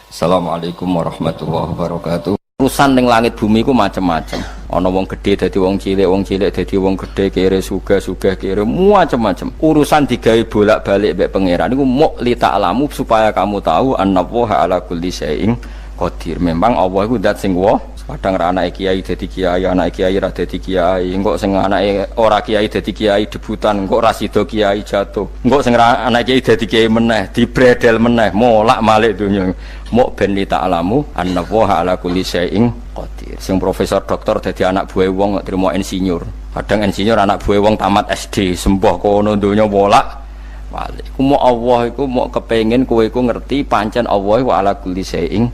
Assalamualaikum warahmatullahi wabarakatuh. Urusan ning langit bumi ku macam-macam. Ana wong gedhe dadi wong cilik dadi wong gedhe, kere sugih kere macam-macam. Urusan digawe bolak-balik mbek pangeran niku muk li ta'lamu supaya kamu tahu annallaha ala kulli syai'in qadir. Memang Allah iku zat sing kadang ra anake kiai dadi kiai, anake kiai ra dadi kiai, engko sing anake ora kiai dadi kiai debutan, engko ra sida kiai jatuh, engko sing anake kiai dadi kiai meneh, dibredel meneh, molak-malik donya. Muk ben li ta'lamu annallaha ala kulli syai'in qadir. Sing profesor doktor dadi anak buah wong kok trimo insinyur. Kadang insinyur anak buah wong tamat SD, sembah kono donya molak-malik. Iku muk Allah iku muk kepengin kowe iku ngerti pancen Allah wa ala kulli syai'in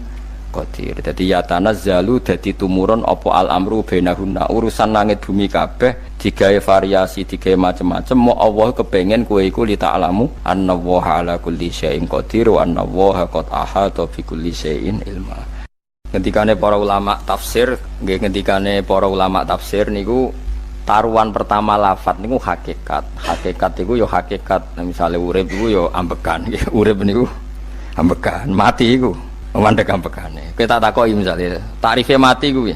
qadir. Dadi ya tanazzalu dadi tumurun apa al-amru bainahunna, urusan langit bumi kabeh digawe variasi, digawe macam-macam. Mo Allah kepengin kowe iku li ta'lamu annallaha ala kulli syai'in qadir wa annallaha qad ahata bi kulli syai'in ilma. Ngendikane para ulama tafsir, nggih ngendikane para ulama tafsir niku taruhan pertama lafat niku hakikat. Hakikat iku ya hakikat. Nah, misale urip iku ya ambekan, nggih. Urip niku ambekan, mati iku mandek ambekane. Kita takoki misalnya, takrife mati kuwi.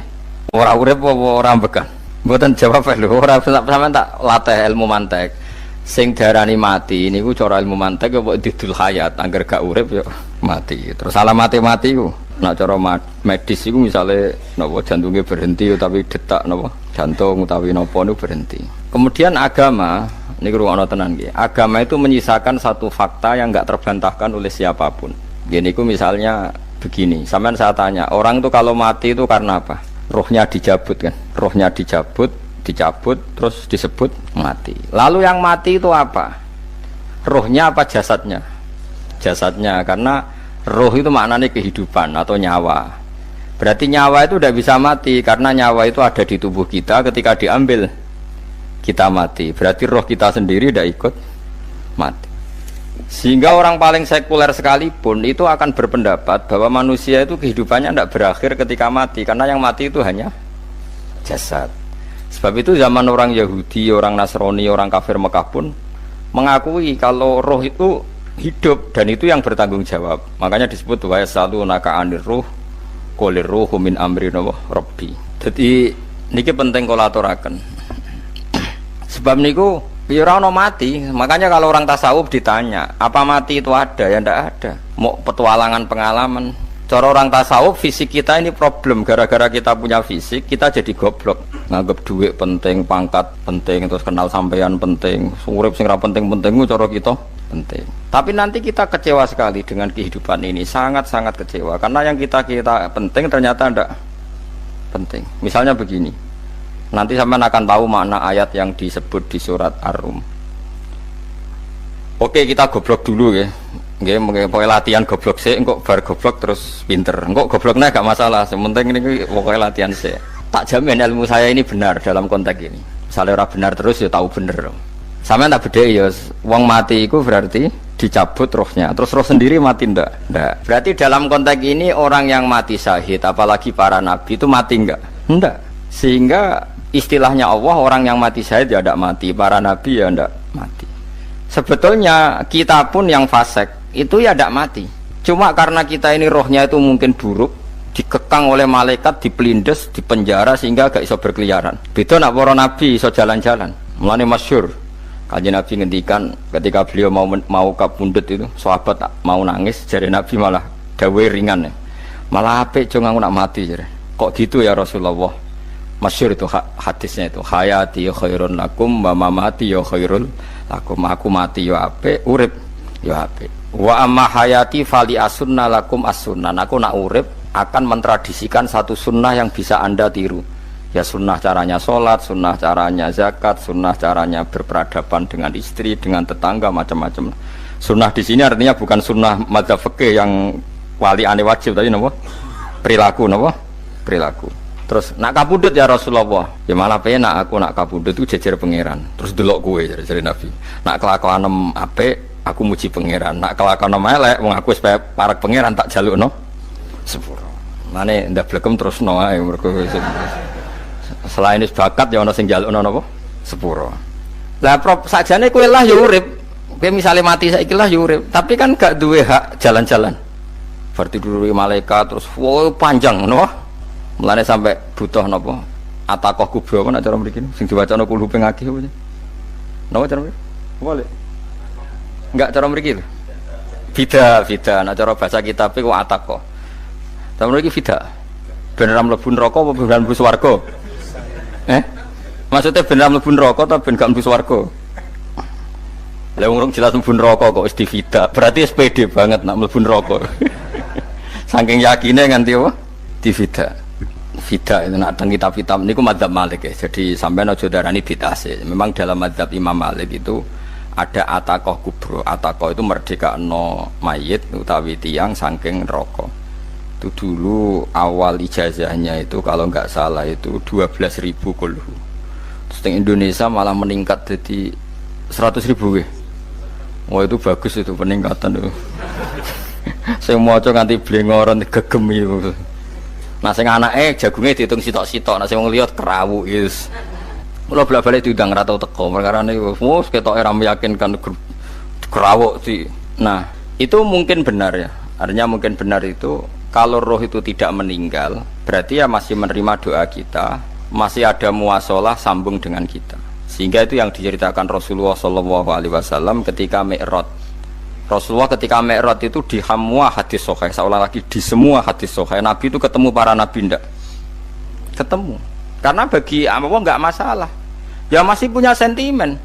Ora urip apa ora ambekan? Mboten jawab lho, ora sampean tak latih ilmu mantek. Sing darani mati niku cara ilmu mantek apa didul hayat, angger gak urip ya mati. Terus alamat mati ku. Nek cara medis iku misale napa jantungnya berhenti tapi detak napa jantung utawi napa niku berhenti. Kemudian agama niku ruwono tenan nggih. Agama itu menyisakan satu fakta yang enggak terbantahkan oleh siapapun. Gini ku misalnya begini, sampean saya tanya, orang itu kalau mati itu karena apa? Rohnya dicabut kan? Rohnya dicabut, terus disebut mati. Lalu yang mati itu apa? Rohnya apa jasadnya? Jasadnya, karena roh itu maknanya kehidupan atau nyawa. Berarti nyawa itu tidak bisa mati, karena nyawa itu ada di tubuh kita, ketika diambil kita mati. Berarti roh kita sendiri tidak ikut mati. Sehingga orang paling sekuler sekalipun itu akan berpendapat bahwa manusia itu kehidupannya tidak berakhir ketika mati, karena yang mati itu hanya jasad. Sebab itu zaman orang Yahudi, orang Nasrani, orang kafir Mekah pun mengakui kalau roh itu hidup dan itu yang bertanggung jawab. Makanya disebut wa yasalunaka anir ruh qul ruhu min amri rabbi. Jadi niki penting kula aturaken. Sebab niku ya ora ono mati. Makanya kalau orang tasawuf ditanya, apa mati itu ada? Ya ndak ada. Mau petualangan pengalaman. Cara orang tasawuf, fisik kita ini problem. Gara-gara kita punya fisik, kita jadi goblok. Nganggep duit penting, pangkat penting, terus kenal sampean penting, urip sing ra penting-penting cara kita penting. Tapi nanti kita kecewa sekali dengan kehidupan ini, sangat-sangat kecewa. Karena yang kita penting ternyata ndak penting. Misalnya begini. Nanti sampean akan tahu makna ayat yang disebut di surat Ar-Rum. Oke, kita goblok dulu ya. Nggih, pokoke latihan goblok sik, engko bar goblok terus pinter. Engko gobloknya gak masalah, sementing ini pokoke latihan sik. Tak jamin ilmu saya ini benar dalam konteks ini. Misalnya ora benar terus ya tahu bener. Sampean tak bedheki ya, wong mati iku berarti dicabut rohnya. Terus roh sendiri mati ndak? Ndak. Berarti dalam konteks ini orang yang mati syahid, apalagi para nabi itu mati enggak? Ndak. Sehingga istilahnya Allah, orang yang mati syahid ya tidak mati, para nabi ya tidak mati. Sebetulnya kita pun yang fasik itu ya tidak mati. Cuma karena kita ini rohnya itu mungkin buruk, dikekang oleh malaikat, dipelindes, dipenjara sehingga gak iso berkeliaran. Beda nak para nabi iso jalan-jalan. Mulane masyhur Kanjeng Nabi ngendikan ketika beliau mau kapundhut itu, sahabat mau nangis, jare Nabi malah dawe ringan ya. Malah apik jo aku nak mati jare. Kok gitu ya Rasulullah? Masyhur itu hadisnya itu, hayati khairun lakum wa mamati ya khairul lakum. Aku mati ya apik, urip ya apik. Wa amma hayati fali asunna lakum as-sunnah. Aku nak urip akan mentradisikan satu sunnah yang bisa Anda tiru. Ya sunnah caranya sholat, sunnah caranya zakat, sunnah caranya berperadaban dengan istri, dengan tetangga, macam-macam. Sunnah di sini artinya bukan sunnah madzhab fikih yang wali ane wajib tadi napa? Perilaku napa? Perilaku. Terus nak kabudut ya Rasulullah, ya malah penak aku nak kabudut itu jejer pangeran. Terus delok kowe jare Nabi. Nak kelakuan apik aku muji pangeran. Nak kelakuan elek wong aku supaya parek pangeran tak jalukno sepuro. Mane ndak blekem terusno ae mergo selain is bakat ya ana sing jalukno napa? Sepuro. Lah sakjane kowe lah ya urip. Kowe misale mati saiki lah ya urip, tapi kan gak duwe hak jalan-jalan. bertiduri malaikat terus wow panjang no. Mulane sampai butuh napa atakoh kubro apa nek cara mriki sing diwacana kulo pengakeh apa. Napa cara mriki? Boleh. Enggak cara mriki lho. Fida nek cara bahasa kitab iku atakoh. Cara mriki fida. Ben ora mlebu neraka apa ben mlebu swarga? Maksudnya ben ora mlebu neraka ta ben gak mlebu swarga? Lah urung jelas mlebu neraka kok wis divida. Berarti SPD banget nak mlebu neraka. Saking yakine nganti apa? Divida. Vida itu nak teng kitab-kitab niku madzhab Malik ya. Jadi sampean aja darani bid'ah sih. Memang dalam madzhab Imam Malik itu ada atakoh kubro. Atakoh itu merdekakno mayit utawi tiyang saking neraka. Itu dulu awal ijazahnya itu kalau nggak salah itu 12.000 kulhu. Terus di Indonesia malah meningkat jadi 100.000 ya. Wah itu bagus itu peningkatan itu. Saya mau coba nganti blengoran gegem itu. Nah sing anake jagunge diitung sitok-sitok, nah sing wong liya kerawu is. Mula bolak-balik diundang ra tau teko, perkara niku wis ketoke ra meyakinkan kerawuk sih. Nah, itu mungkin benar ya. Artinya mungkin benar itu kalau roh itu tidak meninggal, berarti ya masih menerima doa kita, masih ada muasalah sambung dengan kita. Sehingga itu yang diceritakan Rasulullah SAW ketika Mi'raj. Rasulullah ketika Mi'raj itu di semua hadis sahih, seolah lagi di semua hadis sahih Nabi itu ketemu para nabi ndak? Ketemu. Karena bagi Allah nggak masalah. Ya masih punya sentimen.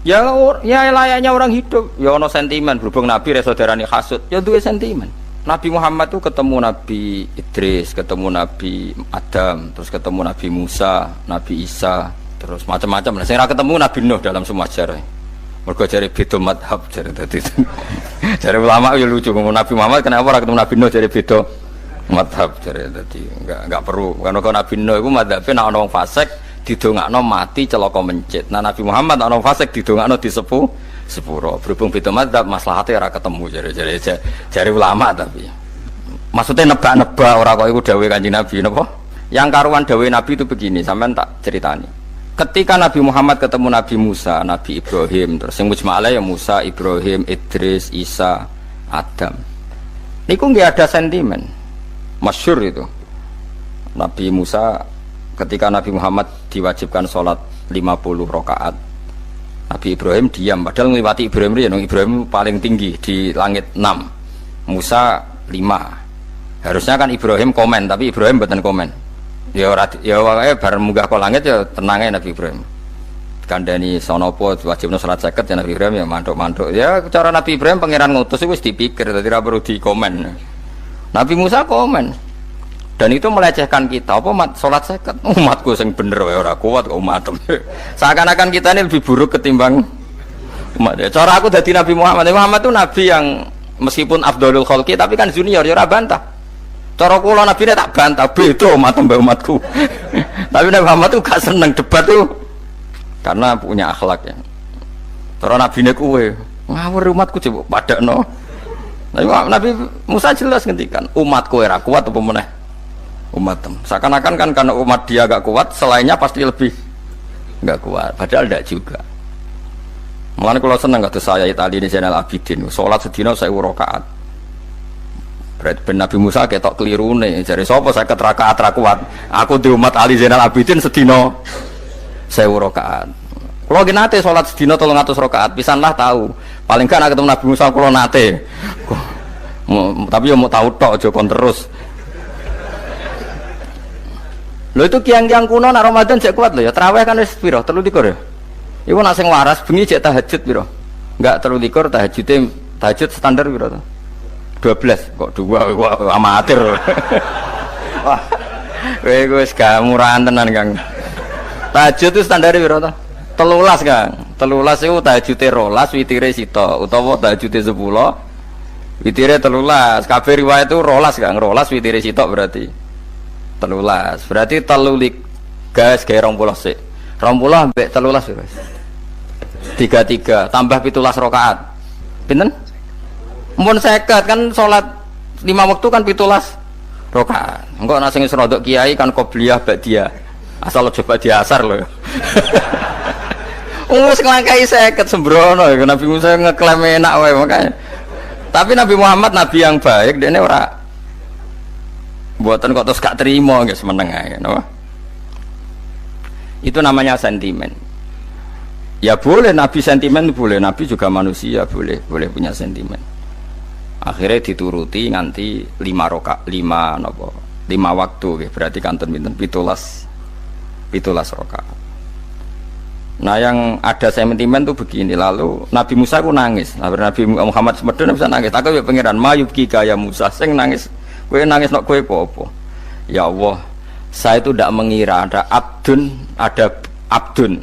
Ya layaknya orang hidup. Ya ono sentimen berhubung Nabi saudarane hasud, ya duwe sentimen. Nabi Muhammad itu ketemu Nabi Idris, ketemu Nabi Adam, terus ketemu Nabi Musa, Nabi Isa, terus macam-macam. Nah, saya ketemu Nabi Nuh dalam semua sejarah. Mergo jare beda madhab jare dadi. Jare ulama ya lucu ngomong Nabi Muhammad kenapa ora ketemu Nabi Nuh jare beda madhab jare dadi enggak perlu. Karena Nabi Nuh iku madhabe nek ana wong fasik didongakno mati celaka mencit. Nah Nabi Muhammad ana wong fasik didongakno sepuro. Berhubung beda madhab maslahate ora ketemu jare ulama tapi. Maksudnya nebak-nebak ora kok iku dawuhe Kanjeng Nabi napa? Yang karuan dawuhe Nabi itu begini, sampean tak ceritani. Ketika Nabi Muhammad ketemu Nabi Musa, Nabi Ibrahim, terus yang mujma'alah ya Musa, Ibrahim, Idris, Isa, Adam. Niku nggak ada sentimen, masyhur itu. Nabi Musa ketika Nabi Muhammad diwajibkan sholat 50 rakaat, Nabi Ibrahim diam, padahal melewati Ibrahim ya, Ibrahim paling tinggi di langit 6, Musa 5. Harusnya kan Ibrahim komen, tapi Ibrahim bukan komen. Ya wae bareng munggah ke langit ya tenangnya Nabi Ibrahim. Kandhani sonopo wajibno salat 50 ya Nabi Ibrahim ya mantuk-mantuk. Ya cara Nabi Ibrahim pangeran ngutus wis dipikir dadi ora perlu dikomen. Nabi Musa komen. Dan itu melecehkan kita apa salat 50 umatku sing bener wae ora kuat kok umat. Seakan-akan kita ini lebih buruk ketimbang umat. Ya, cara aku dadi Nabi Muhammad. Muhammad itu nabi yang meskipun afdhalul khalqi tapi kan junior ya ora bantah. Cara kula Nabi tak bantah beda umat mbak umatku. Tapi Nabi Muhammad tuh gak seneng debat tuh karena punya akhlak ya. Cara Nabi ne kuwe ngawur umatku coba padakno. Nabi Musa jelas ngendikan umatku ora kuat apa meneh umatem. Seakan-akan kan karena umat dia gak kuat, selainnya pasti lebih gak kuat. Padahal tidak juga. Mulane kula seneng kados saya Itali ini Zainal Abidin, salat sedina 1000 rakaat. Ben Nabi Musa ketok kelirune jare sapa 50 rakaat ra kuat. Aku di umat Ali Zainal Abidin sedina 1000 rakaat. Kula nggih nate salat sedina 300 rakaat, pisanlah tahu. Paling kan ketemu Nabi Musa kula nate. Tapi yo mau tahu tok aja kon terus. Lho itu kiang-kiang kuno nak Ramadan jek kuat lho ya. Tarawih kan wis piro? 33 ya. Iku nak sing waras bengi jek tahajud piro? Enggak 33 tahajud standar piro to? 12 kok 2 amatir. Wah. Kowe wis gak murahan tenan, Kang. Tahajud itu standar piro to? 13, Kang. 13 iku tahajude 12, witire sita utawa tahajude 10, witire 13. Kabeh riwayat itu 12, Kang. 12 witire sita berarti 13. Berarti 3 gas gawe 20 sik. 20 ambek 13 wis. 33 tambah 17 rakaat. Pinten? Mun 50 kan salat 5 waktu kan 17 rakaat. Engko ana sing rodok kiai kan qobliyah ba'diyah. Asal coba diasar lho. Wis nglangkai 50 sembrono Nabi Musa ngeklaim enak wae makanya. Tapi Nabi Muhammad nabi yang baik, dene ora buatan kok terus gak terima guys meneng ae, no? Itu namanya sentimen. Ya boleh Nabi sentimen boleh, Nabi juga manusia boleh punya sentimen. Akhirnya dituruti nganti 5 waktu, okay. Berarti kanton pinten 17 rakaat. Nah yang ada sentimen tuh begini, lalu Nabi Musa ku nangis, Nabi Muhammad semedon bisa nangis. Aku ya pangeran mayub kika ya Musa, sing nangis, kowe nangis nok kowe apa? Ya Allah, saya itu tidak mengira ada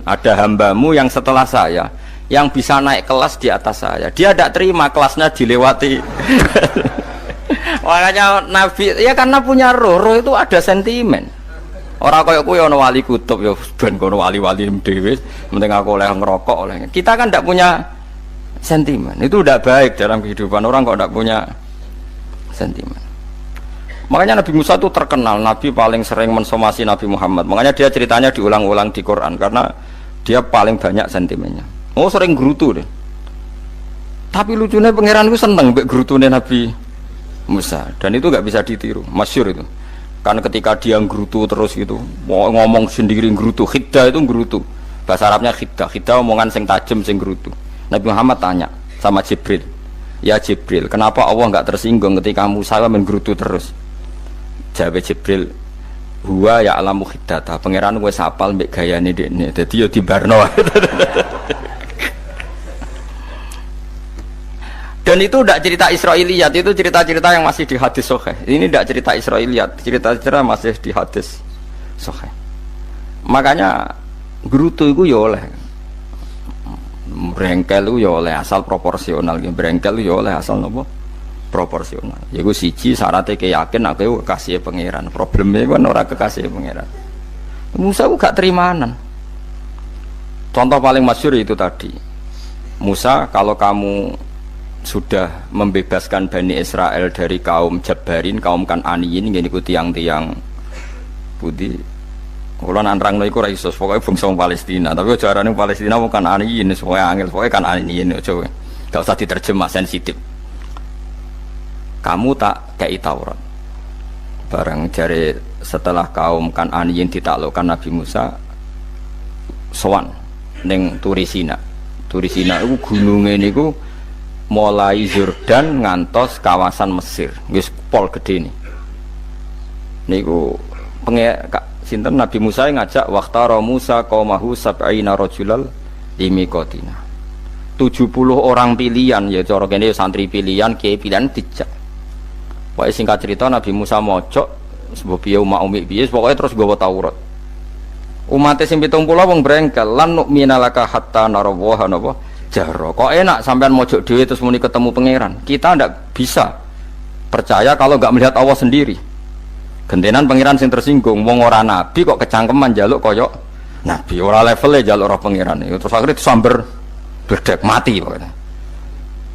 ada hambamu yang setelah saya yang bisa naik kelas di atas saya. Dia tidak terima kelasnya dilewati. Makanya Nabi ya karena punya roh itu ada sentimen. Orang kaya kowe ana wali kutub ya ben kono wali-wali dhewe, penting aku oleh ngerokok oleh. Kita kan tidak punya sentimen. Itu tidak baik dalam kehidupan orang kok tidak punya sentimen. Makanya Nabi Musa itu terkenal, Nabi paling sering mensomasi Nabi Muhammad. Makanya dia ceritanya diulang-ulang di Quran karena dia paling banyak sentimennya. Oh sering gerutu deh. Tapi lucunya pangeran itu seneng mbek gerutune Nabi Musa dan itu nggak bisa ditiru, masyhur itu. Karena ketika dia gerutu terus gitu, mau ngomong sendiri gerutu, khiddah itu gerutu. Bahasa Arabnya khiddah omongan sing tajem sing gerutu. Nabi Muhammad tanya sama Jibril, ya Jibril, kenapa Allah nggak tersinggung ketika Musa menggerutu terus? Jawab Jibril, huwa ya alamu khidata, pangeran gue sapal mbek gayane dekne, dadi yo dibarno. Dan itu tidak cerita Israiliyat, itu cerita-cerita yang masih di hadis sahih. Ini tidak cerita Israiliyat, cerita-cerita masih di hadis sahih. Makanya gerutu itu ya oleh brengkel itu ya oleh asal proporsional, brengkel itu ya oleh asal nopo proporsional. Ya gue siji syaratnya keyakin aku kekasih pangeran. Problemnya kan orang kekasih pangeran. Musa gue gak terimanan. Contoh paling masyhur itu tadi. Musa, kalau kamu sudah membebaskan Bani Israel dari kaum Jabbarin, kaum Kan'aniyin, ini ku tiang-tiang putih. Kalau nanrang iku ora iso, pokoknya bangsa Palestina. Tapi ajaran Palestina bukan Kan'aniyin, pokoknya angel, pokoknya Kan'aniyin aja. Gak usah diterjemah sensitif. Kamu tak kei Taurat. Barang jari setelah kaum Kan'aniyin ditaklukkan Nabi Musa sowan ning Turisina. Turisina itu gunungnya niku mulai Yordan ngantos kawasan Mesir. Wis pol gede nih. Niku sinten Nabi Musa ngajak waqtara Musa qaumahu sab'ina rajulal limiqatina. 70 orang pilihan ya cara kene santri pilihan, kiai pilihan dijak. Pokoknya singkat cerita Nabi Musa mojok sebab piye umat umi piye pokoknya terus gawa Taurat. Umatnya sing 70 wong brengkel lan nu'mina laka hatta narawaha napa jahra. Kok enak sampean mojok dhewe terus muni ketemu pangeran. Kita ndak bisa percaya kalau enggak melihat Allah sendiri. Gentenan pangeran sing tersinggung wong ora nabi kok kecangkeman njaluk kaya nabi, ora levele njaluk roh pangeran. Terus akhirnya disamber bledek mati pokoknya.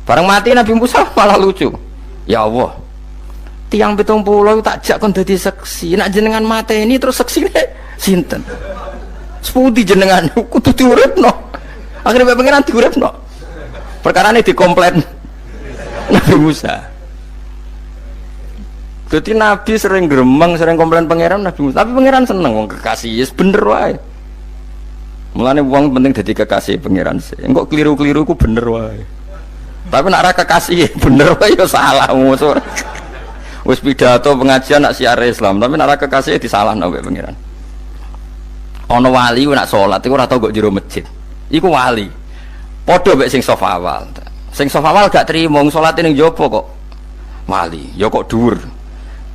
Bareng mati Nabi Musa malah lucu. Ya Allah, tiang 70 tak jak kon dadi seksi, nak jenengan mateni terus seksine sinten? Sepundi jenengan kudu diuripno. Akhirnya pengiran diuripno. Perkarane dikomplain Nabi Musa. Jadi Nabi sering gremeng, sering komplain pangeran Nabi Musa. Tapi pangeran seneng wong kekasih, yes bener wae. Mulane wong penting dadi kekasih pangeran sih. Engko keliru-keliru ku bener wae. Tapi nak ra kekasih bener wae ya salah musuh. Wis pidato pengajian nak siar Islam, tapi nak ra kekasih disalahno mbek pangeran. Ana wali nak salat iku ora tau kok jero masjid. Iku wali. Padha mbek sing saf awal. Sing saf awal gak trimo salate ning jaba kok wali. Ya kok dhuwur.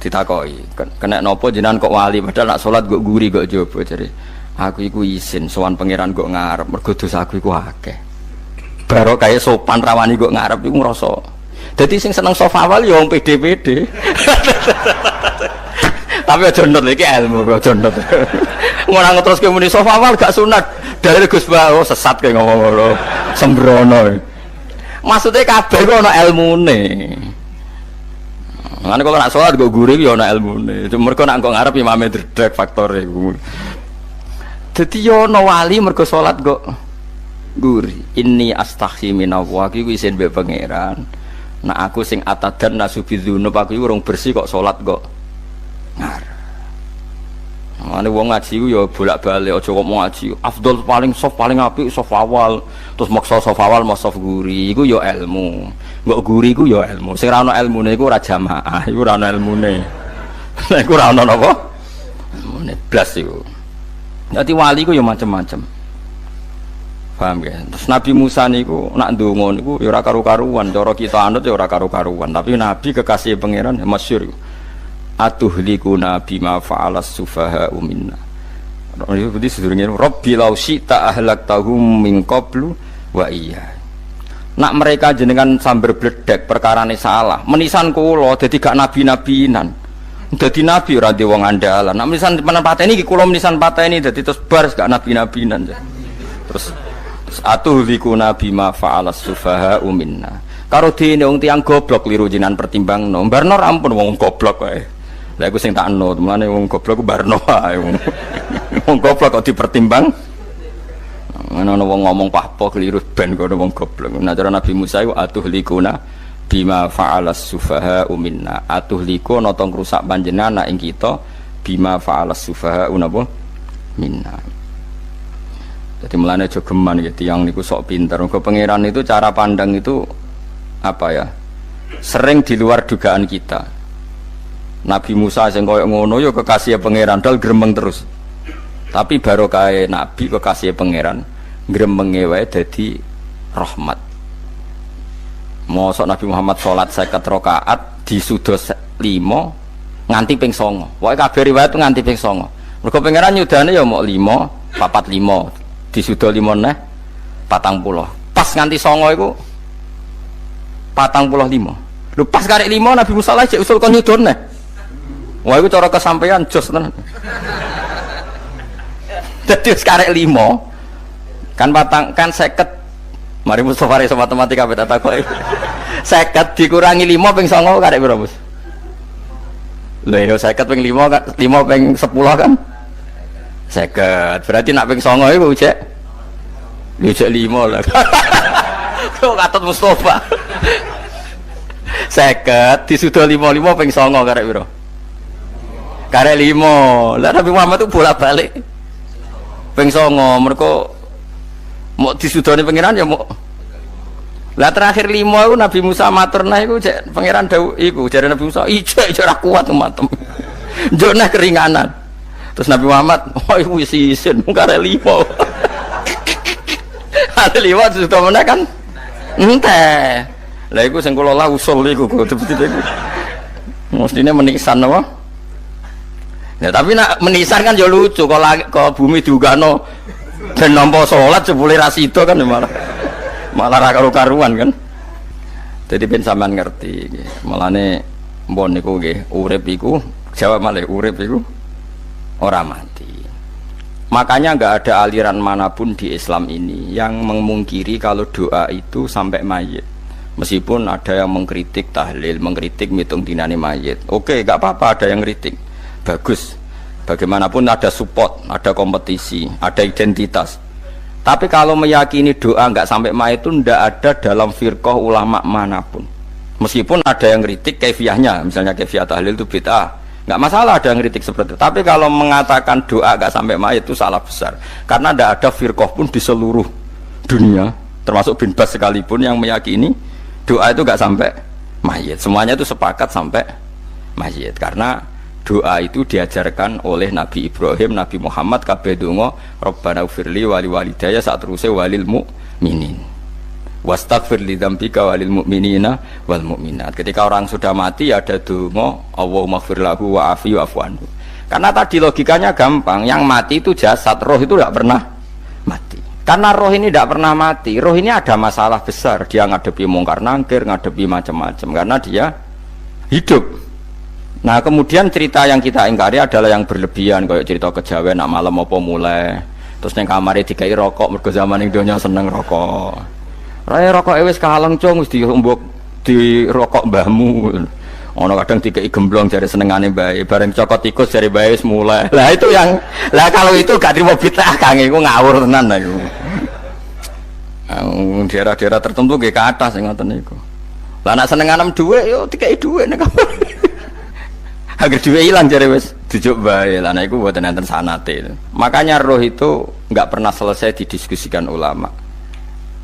Ditakoki, kena napa jenengan kok wali padahal nak salat kok guri kok jaba jare. Aku iku isin sowan pangeran kok ngarep mergo dosa aku iku akeh. Barok kaya sopan rawani kok ngarep iku ngrasa. Dadi sing seneng saf awal ya wong pede-pede. Tapi aja ndot iki ilmu aja ndot. Ora ngeteruske muni saf awal gak sunat. Dari Gus Bawo sesat kaya ngomong ngono. Sembrono. Maksudnya kabeh kok ana ilmune. Ngene kok nak salat kok guri ya ana ilmune. Mergo nak kok ngarep imame dredeg faktore iku. Dadi yo ana wali mergo salat kok guri. Inni astaghfi minallah iki isin mbek pangeran. Nah aku sing atadan nasubidzunub aku iku urung bersih kok salat kok ngar. Mane wong ngaji ku ya bolak-balik aja kok mau ngaji. Afdol paling soft paling apik soft awal, terus maksa soft awal mau soft guri iku ya ilmu. Mbok guri iku ya ilmu. Sing ora ana ilmune iku ora jamaah, iku ora ana ilmune. Nek ora ana napa? Ilmune blas iku. Dadi wali ku ya macam-macam. Paham ya? Terus Nabi Musa niku nak ndonga niku ya ora karu-karuan, cara kita anut ya ora karu-karuan, tapi Nabi kekasih pangeran masyhur iku. Atuhlikuna bima fa'alas sufaha'u minna. Itu berarti sedurunge Rabbi law syi'ta ahlaktahum min qablu wa iya. Nak mereka jenengan sambar bledek perkarane salah, menisan kula dadi gak nabi-nabinan. Dadi nabi ora di wong andalan. Nak menisan pateni iki kula menisan pateni dadi terus bar gak nabi-nabinan. Terus atuhlikuna bima fa'alas sufaha'u minna. Karo dene wong tiyang goblok liru jenengan pertimbangno. Barno ampun wong goblok wae. Lah aku sing takno, temane wong goblok ku barno wae. Wong goblok kok dipertimbang. Ana wong ngomong pahpo keliru ben kok wong goblok. Nah cara Nabi Musa iku atuhlikuna bima fa'alas sufaha'u minna. Atuhlikuna to ngrusak panjenengan ing kita bima fa'alas sufaha'u napa minna. Jadi mulane aja geman ya tiyang niku sok pinter. Mergo pangeran itu cara pandang itu apa ya? Sering di luar dugaan kita. Nabi Musa sing koyo ngono ya kekasih pangeran dal gremeng terus. Tapi barokah Nabi kekasih pangeran gremenge wae dadi rahmat. Mosok Nabi Muhammad salat 50 rakaat disuda 5 nganti ping 9. Pokoke kabeh riwayat nganti ping 9. Mergo pangeran nyudane ya mok 5, 45 disuda 5 neh 40. Pas nganti 9 iku 45. Lho pas karek 5 Nabi Musa lagi usul kon nyudon neh. Wah itu cara kesampaian jos tenan. Dadi karek 5 kan patang kan 50. Mari Mustofa iso matematika beta takoki. 50 dikurangi 5 ping 9 karek piro, Mus? Lha yo 50 ping 5 kan 5 ping 10 kan 50. Berarti nak ping 9 iku cek. Yo cek 5 lah. Kok katut Mustofa. 50 disuda 5 ping 9 karek piro? Karek 5. Lah Nabi Muhammad itu bolak-balik ping 9 mergo mau disudoni pangeran ya mau. Lah terakhir 5 itu Nabi Musa matur nah iku cek pangeran dawuh iku jare Nabi Musa ijek ora kuat matem. Njone keringanan. Terus Nabi Muhammad oh iku wis isin karek 5. Ada 5 disuda meneh kan ente. Lah iku sing kula lah usul iku betul-betul iku. Mestine menisan apa? Ya tapi nak menisan kan ya lucu kalau ke bumi diugano dan nampa salat jebule ra sida kan malah ra karo-karuan kan. Jadi ben sampean ngerti nggih. Mulane mbon niku nggih urip iku jawab malih urip iku ora mati. Makanya enggak ada aliran manapun di Islam ini yang memungkiri kalau doa itu sampai mayit. Meskipun ada yang mengkritik tahlil, mengkritik mitung dinane mayit. Oke, enggak apa-apa ada yang kritik. Bagus. Bagaimanapun ada support, ada kompetisi, ada identitas. Tapi kalau meyakini doa enggak sampai mayit itu enggak ada dalam firqah ulama manapun. Meskipun ada yang kritik kaifiahnya, misalnya kaifiah tahlil itu bid'ah. Enggak masalah ada yang kritik seperti itu. Tapi kalau mengatakan doa enggak sampai mayit itu salah besar. Karena enggak ada firqah pun di seluruh dunia, termasuk bin Bas sekalipun yang meyakini doa itu enggak sampai mayit. Semuanya itu sepakat sampai mayit karena doa itu diajarkan oleh Nabi Ibrahim, Nabi Muhammad kabeh donga Rabbana ufirli wali walidayya saat teruse walil mu'minin wastaghfir li dzambika walil mu'minina wal mu'minat. Ketika orang sudah mati ada donga Allahumma ighfir lahu wa afi wa'fu anhu. Karena tadi logikanya gampang, yang mati itu jasad, roh itu tidak pernah mati. Karena roh ini tidak pernah mati, roh ini ada masalah besar, dia ngadepi mungkar nangkir, ngadepi macam-macam karena dia hidup. Nah kemudian cerita yang kita ingkari adalah yang berlebihan, kayak cerita kejawen nak malam apa mulai terus neng kamare dikai rokok mergo zaman ning donya seneng rokok. Raya rokok wis kaleng cung wis diumbuk di rokok mbahmu. Ono kadang dikai gemblong jare senengane bae, bareng cokot tikus jare bae wis mulai. Lah itu yang lah kalau itu gak trimo bid'ah Kang iku ngawur tenan iku. Daerah-daerah tertentu nggih kathah sing ngoten niku. Lah nak seneng anem dhuwit yo dikai dhuwit nek. Agar dhuwit ilang jare wis dijuk bae. Lah nek iku mboten enten sanate. Makanya roh itu enggak pernah selesai didiskusikan ulama.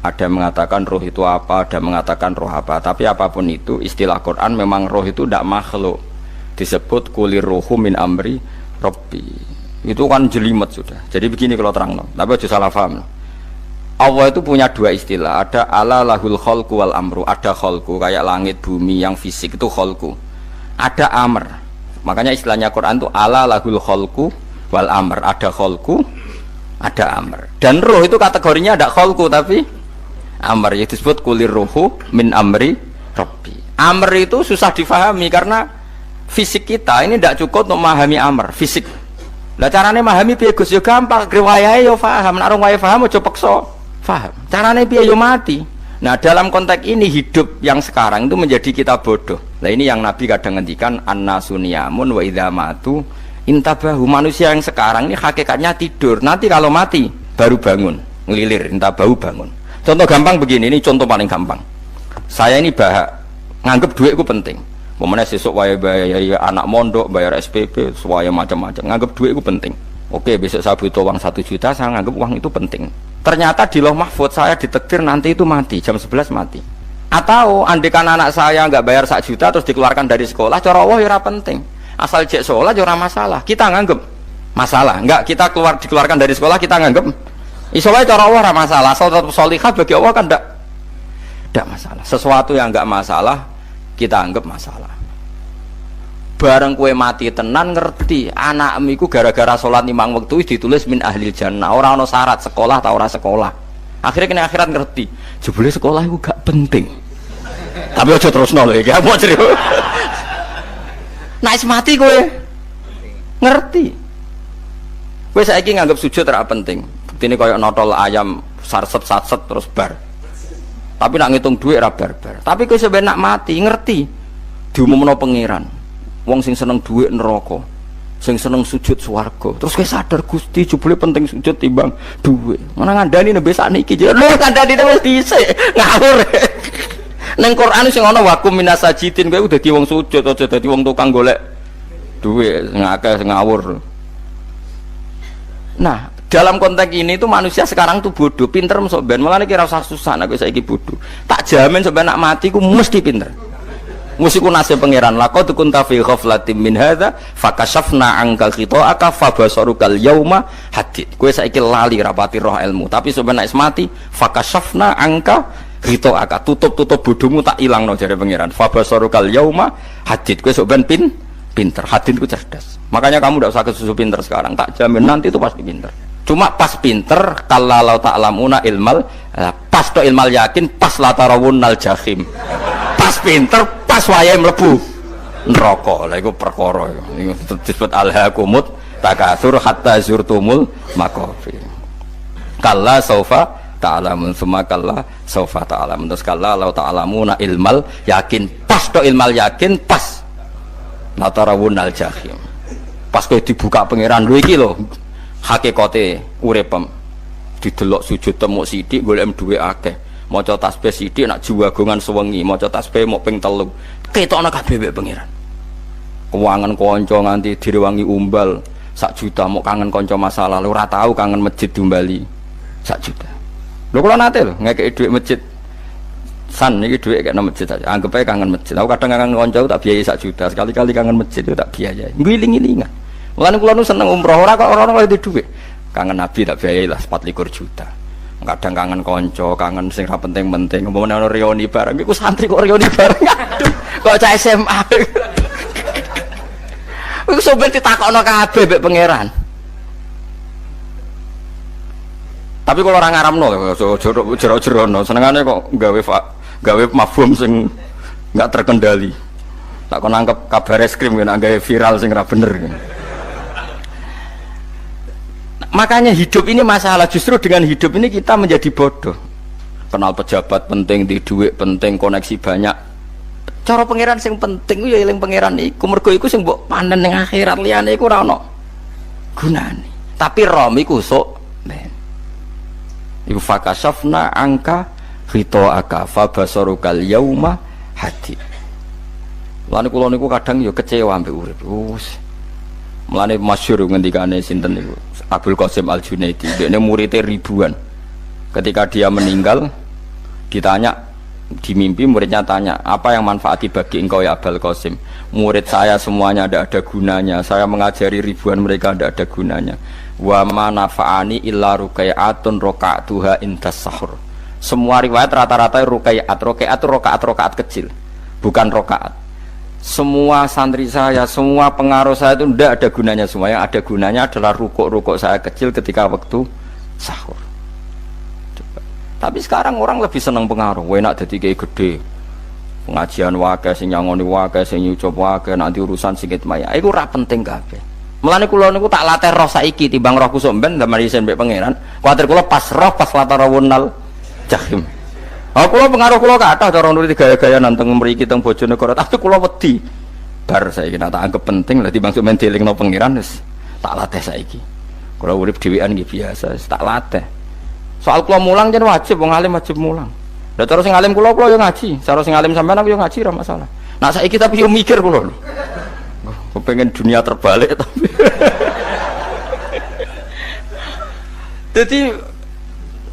Ada mengatakan roh itu apa, ada mengatakan roh apa. Tapi apapun itu istilah Quran memang roh itu tidak makhluk. Disebut kulir ruhu min amri Rabbi. Itu kan jelimet sudah. Jadi begini kalau terang, tapi aja salah paham. Allah itu punya dua istilah. Ada ala lahul khalqu wal amru. Ada khalqu kayak langit bumi yang fisik itu khalqu. Ada amr. Makanya istilahnya Quran itu ala lahul khalqu wal amr. Ada khalqu, ada amr. Dan roh itu kategorinya ada khalqu tapi amr, yaitu disebut kulir ruhu min amri Rabbi. Amr itu susah difahami karena fisik kita ini tidak cukup untuk memahami amr fisik. Lah carane memahami piye Gus? Yo gampang, riwayahe yo paham. Nek orang wae paham aja peksa paham. Carane piye yo mati. Nah, dalam konteks ini hidup yang sekarang itu menjadi kita bodoh. Nah, ini yang Nabi kadang ngendikan annasuniyamun wa idza matu intabahu. Manusia yang sekarang ini hakikatnya tidur. Nanti kalau mati baru bangun, ngelilir, intabahu bangun. Contoh gampang begini, ini contoh paling gampang. Saya ini nganggep duit itu penting. Momennya sesuk wae bayar anak mondok, bayar SPP, semuanya macam-macam. Nganggep duit itu penting. Oke, besok saya butuh uang 1 juta, saya nganggep uang itu penting. Ternyata di Lauh Mahfudz saya ditakdir nanti itu mati, jam 11 mati. Atau andikan anak saya nggak bayar 1 juta terus dikeluarkan dari sekolah, cara Allah ya penting. Asal cek sekolah ya masalah. Kita nganggep masalah. Enggak, kita dikeluarkan dari sekolah kita nganggep iso wae cara Allah ora masalah. Asal tetap sholihah bagi Allah kan ndak masalah. Sesuatu yang nggak masalah kita anggap masalah. Bareng kue mati tenan ngerti anakmu iku gara-gara sholat 5 waktu ditulis min ahli jannah. Ora ono syarat sekolah ta ora sekolah. Akhirnya kena akhirat ngerti jebule sekolah itu gak penting. Tapi aja terusno lho iki mau cerita. Nek mati kowe ngerti. Kowe saiki nganggep sujud ora penting. Buktine koyo notol ayam sarset satset terus bar. Tapi nak ngitung duit ra bar-bar. Tapi kowe sampe nak mati ngerti diumumno pangeran. Wong sing seneng duit neraka, sing seneng sujud swarga. Terus kowe sadar Gusti jebule penting sujud timbang duit. Mana ngandani nembe sakniki lho kandhani wis dhisik ngawur. Ning Quran sing ana wakum minasajidin kowe dadi wong sujud aja dadi wong tukang golek duit ngakeh ngawur. Nah, dalam konteks ini itu manusia sekarang tuh bodoh, pinter masuk ben. Malah kira usah susah nek saiki bodoh. Tak jamin sampai nak mati ku mesti pinter. Musiku nasib pangeran laqad kunta fi ghaflatin min hadza fakashafna anka khita'aka fabasarukal yauma hadid. Kowe saiki lali rapati roh ilmu, tapi sampai nek mati fakashafna anka khita'aka, tutup bodohmu tak ilangno jare pangeran. Fabasarukal yauma hadid. Kowe sok ben pinter. Hadid ku cerdas. Makanya kamu tidak usah kesusu pinter sekarang, tak jamin nanti itu pasti pinter. Cuma pas pinter kalau ta'lamuna ilmal, pas to ilmal yakin, pas latarawunnal jahim. Pas pinter, pas wayahe mlebu neraka. Lha iku perkara iku disebut alhaqumut takatsur hatta zurtumul maqabir. Kalla saufa ta'lamun, summa kalla saufa ta'lamun. Terus kalla law ta'lamuna ilmal yakin, pas to ilmal yakin, pas latarawunnal jahim. Pas kowe dibuka pangeran lho iki lho hakikate uripem, didelok sujud temuk sithik golek duwe akeh, maca tasbih sithik nak jiwagongan sewengi, maca tasbih mok ping 3 ketokno kabeh mek pangeran. Keuangan kanca nganti direwangi umbal 1 juta, mok kangen kanca masa lalu ora tau kangen masjid diumbali 1 juta. Lho kula nate lho ngekeki dhuwit masjid san niki dhuwit kek nang masjid aja, anggap ae kangen masjid. Aku kadang kangen kanca tak biayai 1 juta, sekali-kali kangen masjid itu tak biayai. Ngiling-ngilingan. Mulane kula nu seneng umroh ora kok ora itu dhuwit. Kangen Nabi tak biayai lah 24 juta. Kadang kangen kanca, kangen sing ra penting-penting. Umpamane ana reuni bareng iku santri kok reuni bareng. Aduh, kok cah SMA. Iku sampeyan ditakokno kabeh mbek pangeran. Tapi kalau orang ngaramno jero-jerono senengane kok gawe mafhum sing enggak terkendali. Tak kon nangkep kabar eskrim nek gawe viral sing ra bener. Makanya hidup ini masalah, justru dengan hidup ini kita menjadi bodoh. Kenal pejabat penting, di duit penting, koneksi banyak. Cara pangeran sing penting ya eling pangeran iku, mergo iku sing mbok panen ning akhirat, liyane iku ora ono gunane. Tapi rom iku sok ben. Iku fakashafna angka ghita'aka fabasarukal yauma hati. Mulane kula niku kadang ya kecewa ambek urip. Mulane masyhur ngendikane sinten niku Abdul Qasim Al-Junaidi, dekne muridé ribuan. Ketika dia meninggal ditanya di mimpi, muridnya tanya, apa yang manfaati bagi engkau ya Abdul Qasim? Murid saya semuanya tidak ada gunanya, saya mengajari ribuan mereka tidak ada gunanya. Wa ma nafa'ani illa rukai'atun roka'tuha indas sahur. Semua riwayat rata-rata rukai'at itu rokaat kecil, bukan rokaat. Semua santri saya, semua pengaruh saya itu tidak ada gunanya semua. Yang ada gunanya adalah rukuk saya kecil ketika waktu sahur. Coba. Tapi sekarang orang lebih senang pengaruh. Enak jadi kayak gede. Pengajian wakai, sing nyangoni wakai, sing nyucup wakai, nanti urusan sikit maya. Itu ora penting kabeh. Mulane kula niku tak latih roh saiki timbang roh kusuk ben zaman isen mbek pangeran. Kuwatir kula pas roh pas latarawunal jahim. Kula pengaruh kula kathah cara nuruti gaya-gaya nanteng mriki teng Bojonegoro, tapi kula wedi. Bar saiki tak anggap penting lah timbang men delingno pangeran wis tak latih saiki. Kula urip dhewean nggih biasa, wis tak latih. Soal kula mulang jen wajib, wong alim wajib mulang. Lah cara sing alim kula yo ngaji, cara sing alim sampean aku yo ngaji ora masalah. Nah saiki tapi yo mikir kula lho. Kepengen dunia terbalik tapi. Jadi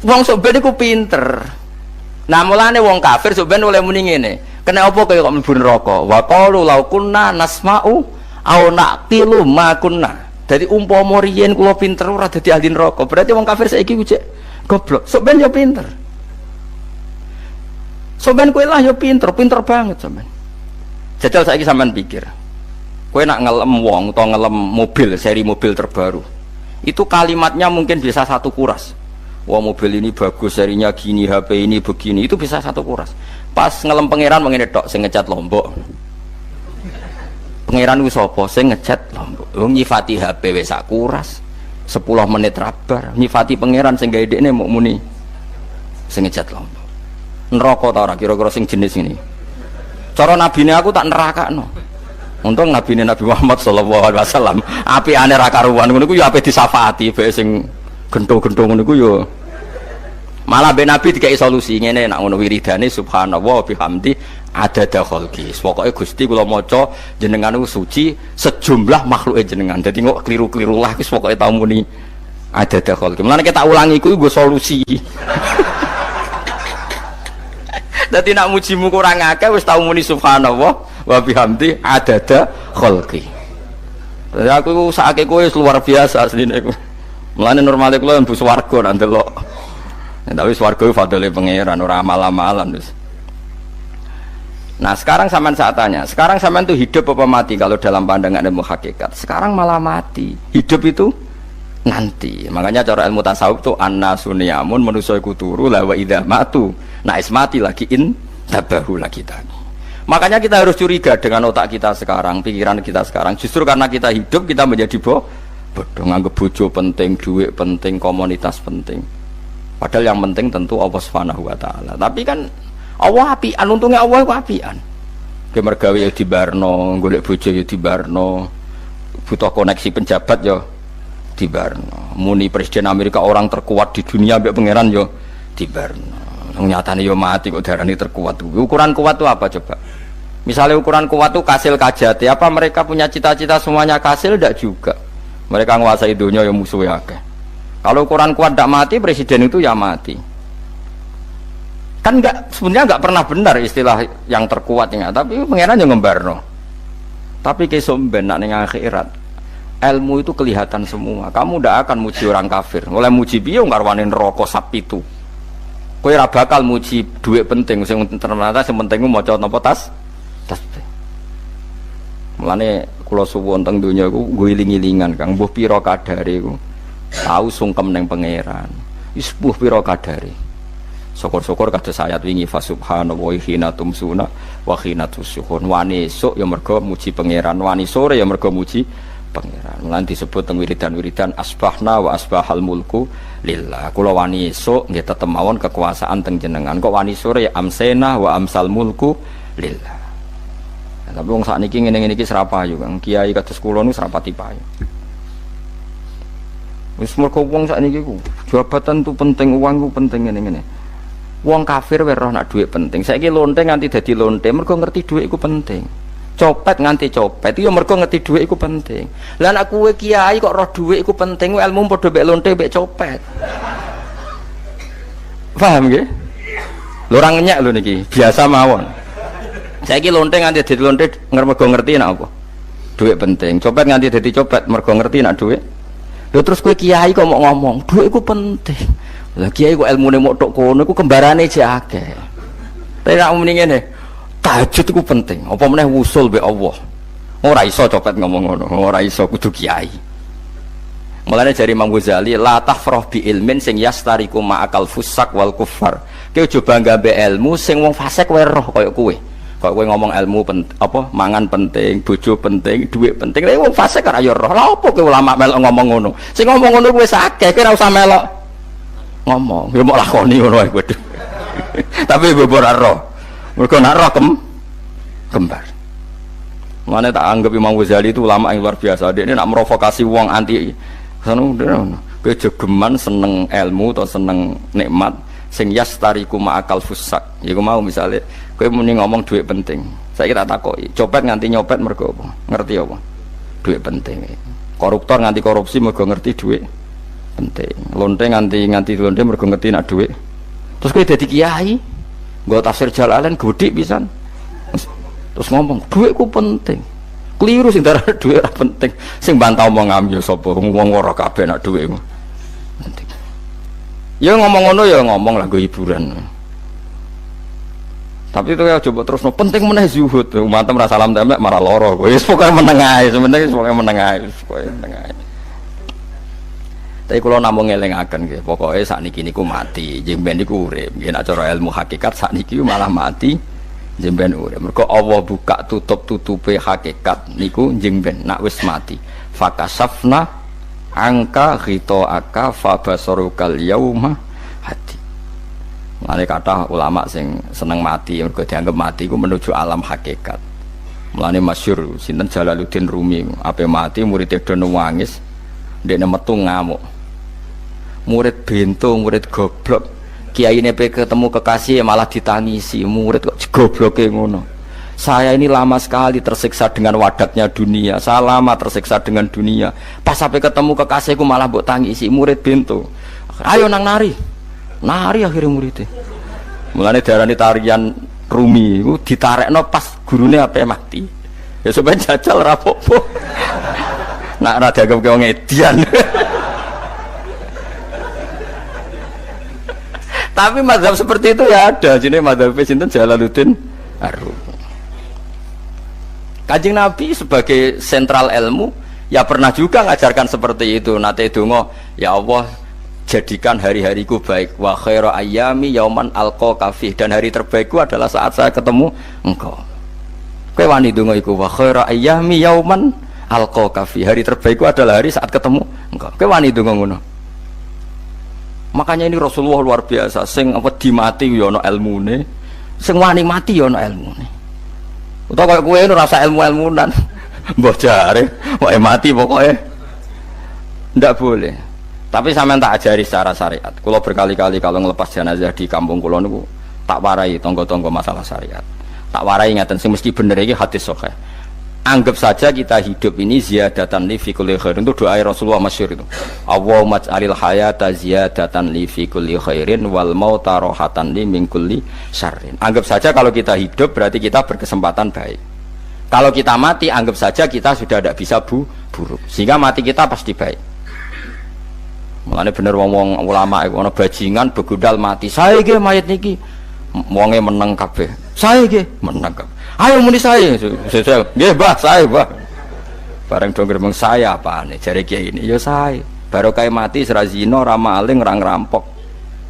wong sok ben iku pinter. Nah mulane wong kafir sebenarnya oleh muni ngene. Kena apa kaya kok mlebu neraka? Wa qalu law kunna nasma'u aw naqilu ma kunna. Dadi umpama riyen kula pinter ora dadi ahli neraka. Berarti wong kafir saiki ku cek goblok. Sok ben yo pinter. Sok ben kowe lah yo pinter banget sampean. Jajal saiki sampean pikir. Kowe nak ngelem wong utawa ngelem mobil, seri mobil terbaru. Itu kalimatnya mungkin bisa satu kuras. Wah mobil ini bagus, serinya gini, HP ini begini, itu bisa satu kuras. Pas ngelem pangeran mengene tok sing ngecat Lombok. Pangeran ku sapa sing ngecat Lombok? Wong nyifati HP wis sak kuras. 10 menit rabar, nyifati pangeran sing gawe dekne mok muni sing ngecat Lombok. Neraka ta ora kira-kira sing jenis ini. Cara nabine aku tak nerakakno. Untung nabine Nabi Muhammad sallallahu alaihi wasallam apikane ra karuan ngono ku ya ape disafaati bae sing gendong-gendong ngono ku yo. Malah ben Nabi dikai solusi ngene nek ngono wiridane subhanallah bihamdi adada khalqi. Pokoke Gusti kula maca jenengan niku suci sejumlah makhluke jenengan. Dadi kok kliru-kliru lah wis pokoke tau muni adada khalqi. Mulane tak ulangi kuwi nggo solusi. Dadi nak mujimu kurang akeh wis tau muni subhanallah wa bihamdi adada khalqi. Dadi aku sakake kowe luar biasa asline kowe. Mulane normale kula mlebu swarga nak ndelok. Tapi swarga fadhole pangeran ora amal-amalan wis. Nah, sekarang sampean saat tanya, sekarang sampean tuh hidup apa mati kalau dalam pandangan ilmu hakikat? Sekarang malah mati. Hidup itu nanti. Makanya cara ilmu tasawuf tuh annasuniyamun manusa iku turu la wa idza matu. Nah, mati lagi in tabahu lagi tadi. Makanya kita harus curiga dengan otak kita sekarang, pikiran kita sekarang. Justru karena kita hidup kita menjadi bodoh, nganggep bojo penting, duit penting, komunitas penting. Padahal yang penting tentu Allah Subhanahu wa taala. Tapi kan Allah apian, untungnya Allah itu apian. Ge mergawe ya dibarno, golek bojo ya dibarno. Butuh koneksi penjabat ya dibarno. Muni presiden Amerika orang terkuat di dunia mbek pangeran ya dibarno. Nyatane ya mati kok darani terkuat. Ukuran kuat itu apa coba? Misalnya ukuran kuat itu kasil kajati, apa mereka punya cita-cita semuanya kasil? Tidak juga. Mereka menguasai dunia yang musuhnya akeh. Kalau ukuran kuat tidak mati, presiden itu ya mati. Kan sebenarnya nggak pernah benar istilah yang terkuat ya, tapi pangeran yang ngembarno. Tapi kesomben nak ning akhirat, ilmu itu kelihatan semua. Kamu tidak akan muji orang kafir. Oleh muji piye ngarwani neraka sapi itu. Kowe ora bakal muji duit penting, sing ternyata sing penting maca napa tas. Mulane kula suwun teng donya iku nggo iling-ilingan Kang, mbuh pira kadare iku. Tahu sungkem ning pangeran. Wis mbuh pira kadare. Syukur-syukur kados ayat wingi fa subhanallahi hina tumsuna wa hina tusyuhun. Wani esuk ya mergo muji pangeran, wani sore ya mergo muji pangeran. Mulane disebut teng wiridan-wiridan asbahna wa asbahal mulku lillah. Kula wani esuk nggih tetep mawon kekuasaan teng jenengan. Kok wani sore ya amsena wa amsal mulku lillah. Tapi wong sakniki ngene-ngene iki serapayu Kang. Kiai kados kula niku serapati payu. Wis mergo wong sakniki ku jabatan tu penting, uang ku penting ngene-ngene. Wong kafir weruh nak dhuwit penting. Saiki lonte nganti dadi lonte mergo ngerti dhuwit iku penting. Copet nganti copet itu ya mergo ngerti dhuwit iku penting. Lah nek kowe kiai kok roh dhuwit iku penting, ilmu padha mek lonte mek copet. Paham nggih? Lho ora ngenyek lho niki, biasa mawon. Saiki lonte nganti dadi lonte mergo ngerti nek apa? Dhuwit penting. Copet nganti dadi copet mergo ngerti nek dhuwit. Lho terus kowe kiai kok mau ngomong, dhuwit iku penting. Lah kiai kok ilmune mok tok kono iku kembarane jek akeh. Tapi nek muni ngene, tahajud iku penting. Apa meneh wusul mbek Allah. Ora iso copet ngomong ngono, ora iso kudu kiai. Mulane jari Imam Ghazali, la tafrah bi ilmin sing yastariku ma'akal fusak wal kufar. Kowe aja bangga mbek ilmu sing wong fasik wae roh kaya kowe. Kaya kowe ngomong ilmu apa mangan penting, bojo penting, dhuwit penting. Lha wong fasik ora ya roh. Lah apa kowe ulama melok ngomong ngono? Sing ngomong ngono wis akeh, kowe ora usah melok ngomong, ya mau lakoni ngono ae kowe. Tapi ora roh. Mergo nak roh kembar. Mana tak anggap Imam Ghazali itu ulama yang luar biasa. Dia ini nak merovokasi wong anti sanu kejegeman seneng ilmu atau seneng nikmat sing yastariku ma'akal fusak. Ya mau misalnya kowe muni ngomong duit penting. Saya kita takoki, copet nganti nyopet mergo apa? Ngerti apa? Duit penting. Koruptor nganti korupsi mergo ngerti duit penting. Lonte nganti lonte mergo ngerti nak duit. Terus kowe dadi kiai, nggo tafsir Jalalain godik pisan. Terus ngomong, duitku penting. Keliru sing darah duit ora penting. Sing bantah omong am ya sapa? Wong ora kabeh nak duitmu. Penting. Ya ngomong ngono ya ngomong lah nggo hiburan. Tapi itu ya coba terus penting meneh zuhud. Umatem ra salam templek marah loro. Wis pokoke meneng ae, sementing pokoke meneng ae, pokoke meneng ae. Tapi kalau namung ngelingaken nggih, pokoke sakniki niku mati, jemben niku urip. Nggih nek cara ilmu hakikat sakniki malah mati, jemben urip. Mergo Allah buka tutup-tutupe hakikat niku jemben nak wis mati. Fakasafna angka ghitaaka fabasarukal yauma hadi. Mulane kathah ulama sing seneng mati mergo dianggap mati iku menuju alam hakikat. Mulane masyhur sinten Jalaluddin Rumi, ape mati murid do nangis, ndekne metu ngamuk. Murid bento, murid goblok. Kiai ini ketemu kekasih malah ditangisi. Murid kok gobloke ngono. Saya ini lama sekali tersiksa dengan wadatnya dunia. Saya lama tersiksa dengan dunia. Pas sampai ketemu kekasihku malah mbok tangisi. Murid bento. Ayo nang nari. Nari akhirnya muridnya. Mulane diarani tarian Rumi iku ditarekno pas gurune ape mati. Ya sampeyan jajal ra apa-apa. Nak ra dianggap wong edian. Tapi mazhab seperti itu ya ada. Jadi mazhab sinten Jalaluddin Ar-Rumi. Kanjeng Nabi sebagai sentral ilmu ya pernah juga ngajarkan seperti itu. Nate donga, ya Allah jadikan hari-hariku baik. Wa khairu ayyami yauman alqaka fi, dan hari terbaikku adalah saat saya ketemu engkau. Kowe wani donga iku wa khairu ayyami yauman alqaka fi. Hari terbaikku adalah hari saat ketemu engkau. Kowe wani donga ngono. Makanya ini Rasulullah luar biasa. Sing apa dimati ya ana ilmune, sing wani mati ya ana ilmune. Utawa kaya kowe rasa ilmu-ilmunan. Mbah jare, wae mati pokoke. Ndak boleh. Tapi sampean tak ajari secara syariat. Kula berkali-kali kalau ngelepas jenazah di kampung kula niku tak warai tangga-tangga masalah syariat. Tak warai ngaten sing mesti bener iki hadis sahih. Anggap saja kita hidup ini ziyadatan li fi kulli khairin. Itu doa Rasulullah masyhur itu. Allahumma ij'alil hayata ziyadatan li fi kulli khairin wal mauta rahatan li min kulli syarrin. Anggap saja kalau kita hidup berarti kita berkesempatan baik. Kalau kita mati anggap saja kita sudah tidak bisa buruk. Sehingga mati kita pasti baik. Mulane bener wong ulama iku ana bajingan begundal mati. Saya nggih mayit niki. Wonge meneng kabeh. Saya nggih meneng kabeh. Ayo muni saya nggih Mbah, saya Mbah. Bareng dong gremeng saya apane jare kiai ini ya saya. Baru kae mati sira zina, ora maling, ora ngerampok.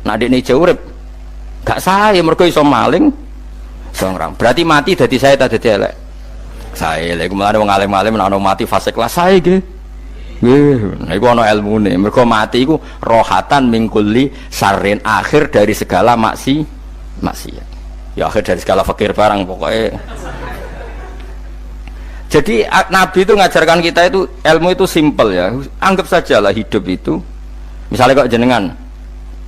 Nek dekne jauh urip gak saya mergo iso maling, iso ngerampok. Berarti mati dadi saya ta dadi elek. Saya lek mulane wong alim-alim nek ana mati fase kelas saya nggih. Nggih, niku ana ilmune. Mergo mati iku rohatan mingkuli sarin, akhir dari segala maksiat. Ya akhir dari segala fakir barang pokoknya. Jadi Nabi itu ngajarkan kita itu ilmu itu simpel ya. Anggap saja lah hidup itu. Misalnya kok jenengan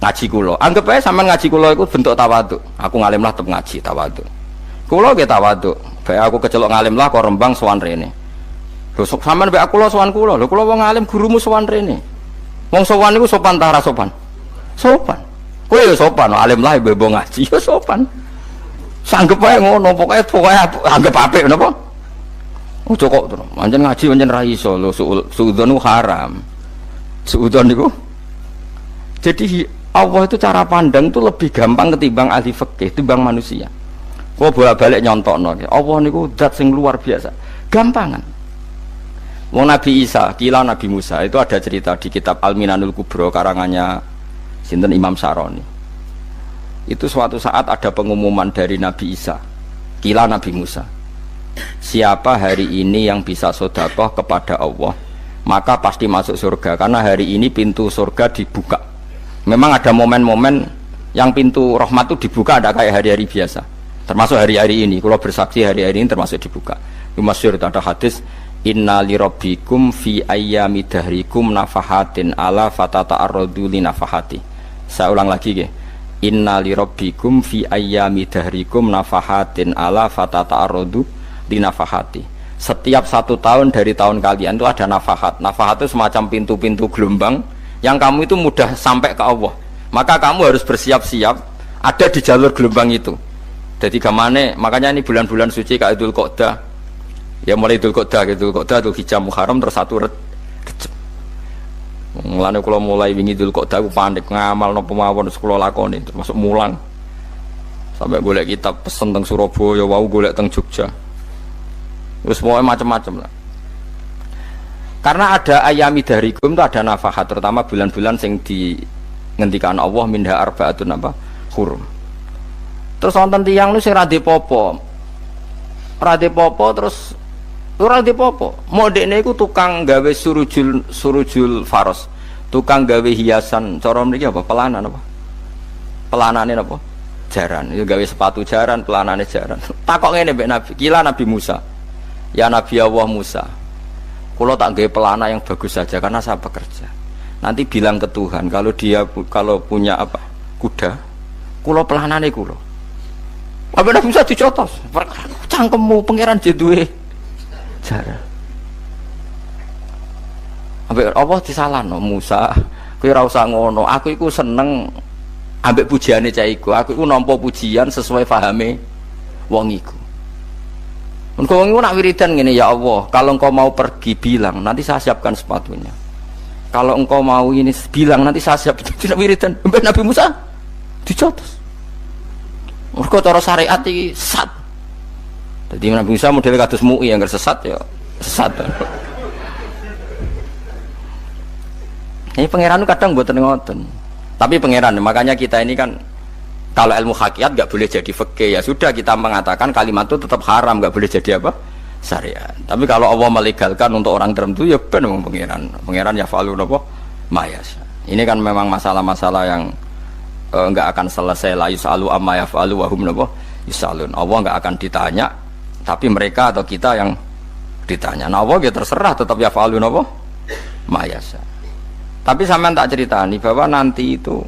ngaji kula. Anggap ae sampean ngaji kula iku bentuk tawaduk. Aku ngalim lah tetep ngaji tawaduk. Kula nggih tawaduk. Bae aku kecelok ngalim lah kok Rembang sowan rene. Lho sampean mbek aku sowan kula. Lho kula wong ngalim gurumu sowan rene. Wong sowan niku sopan ta ora sopan? Sopan. Kowe ya sopan, alim lah bebo ngaji ya sopan. Sanggep ae ngono, pokoke anggap apik napa? Ojo kok terus. Pancen ngaji pancen ra iso lho suudzon haram. Suudzon niku. Jadi Allah itu cara pandang itu lebih gampang ketimbang ahli fikih, ketimbang manusia. Kok bolak-balik nyontokno. Allah niku zat sing luar biasa. Gampangan. Wong Nabi Isa, kila Nabi Musa itu ada cerita di kitab Al-Minanul Kubro karangannya sinten Imam Saroni. Itu suatu saat ada pengumuman dari Nabi Isa, kila Nabi Musa. Siapa hari ini yang bisa sedekah kepada Allah, maka pasti masuk surga karena hari ini pintu surga dibuka. Memang ada momen-momen yang pintu rahmat itu dibuka, ada kayak hari-hari biasa. Termasuk hari-hari ini, kalau bersaksi hari-hari ini termasuk dibuka. Itu masyhur, ada hadis inna li rabbikum fi ayyami dahrikum nafahatin ala fatata'arradu li nafahati. Saya ulang lagi ya. Inna li rabbikum fi ayyami dahrikum nafahatin ala fatata'arradu li nafahati. Setiap 1 tahun dari tahun kalian itu ada nafahat. Nafahat itu semacam pintu-pintu gelombang yang kamu itu mudah sampai ke Allah. Maka kamu harus bersiap-siap ada di jalur gelombang itu. Jadi gamane, makanya ini bulan-bulan suci kayak Dzul Qa'dah. Ya mulai Dzul Qa'dah, Dzul Hijjah Muharram terus 1 Rejab. Mulane kula mulai wingi Dzul Qa'dah aku panik ngamal napa mawon kula lakoni termasuk mulang. Sampai golek kitab pesen teng Surabaya, wau golek teng Jogja. Terus semuanya macam-macam lah. Karena ada ayami dahrikum itu ada nafahat, terutama bulan-bulan yang dinghentikan Allah minha arba'atun apa hurum. Terus wonten tiyang nu sing ra dipopo terus ora dipopo. Modekne iku tukang gawe surujul faros, tukang gawe hiasan. Cara mriki apa? Pelanan apa? Pelanane apa? Jaran. Itu gawe sepatu jaran, pelanane jaran. Takok ngene mbek Nabi, kila Nabi Musa. Ya Nabi Allah Musa, kalau tak gawe pelana yang bagus saja karena saya bekerja. Nanti bilang ke Tuhan kalau punya apa kuda, kulo pelanane kulo. Apa Nabi Musa dicotos? Cangkemmu pangeran jeduwe cara. Ambek Allah disalahno Musa, kowe ora usah ngono. Aku iku seneng ambek pujiane cah iku. Aku iku nampa pujian sesuai pahame wong iku. Engkau nak wiridan gini, ya Allah, kalau engkau mau pergi bilang, nanti saya siapkan sepatunya. Kalau engkau mau ini bilang, nanti saya siap. Tidak wiridan, Nabi Musa dicotos. Engkau cara syariat ini sesat. Jadi Nabi Musa model kados MUI yang sesat ya sesat. Ini pangeran kadang buat ngoten. Tapi pangeran, makanya kita ini kan kalau ilmu hakikat nggak boleh jadi fikih, ya sudah kita mengatakan kalimat itu tetap haram, nggak boleh jadi apa syariat. Tapi kalau Allah melegalkan untuk orang tertentu ya benar pangeran ya falu apa mayas. Ini kan memang masalah-masalah yang nggak akan selesai. La yusalu amma yafalu wa hum yusalun. Allah nggak akan ditanya, tapi mereka atau kita yang ditanya. Nah Allah ya terserah tetap ya falu apa mayas. Tapi sampean tak ceritani bahwa nanti itu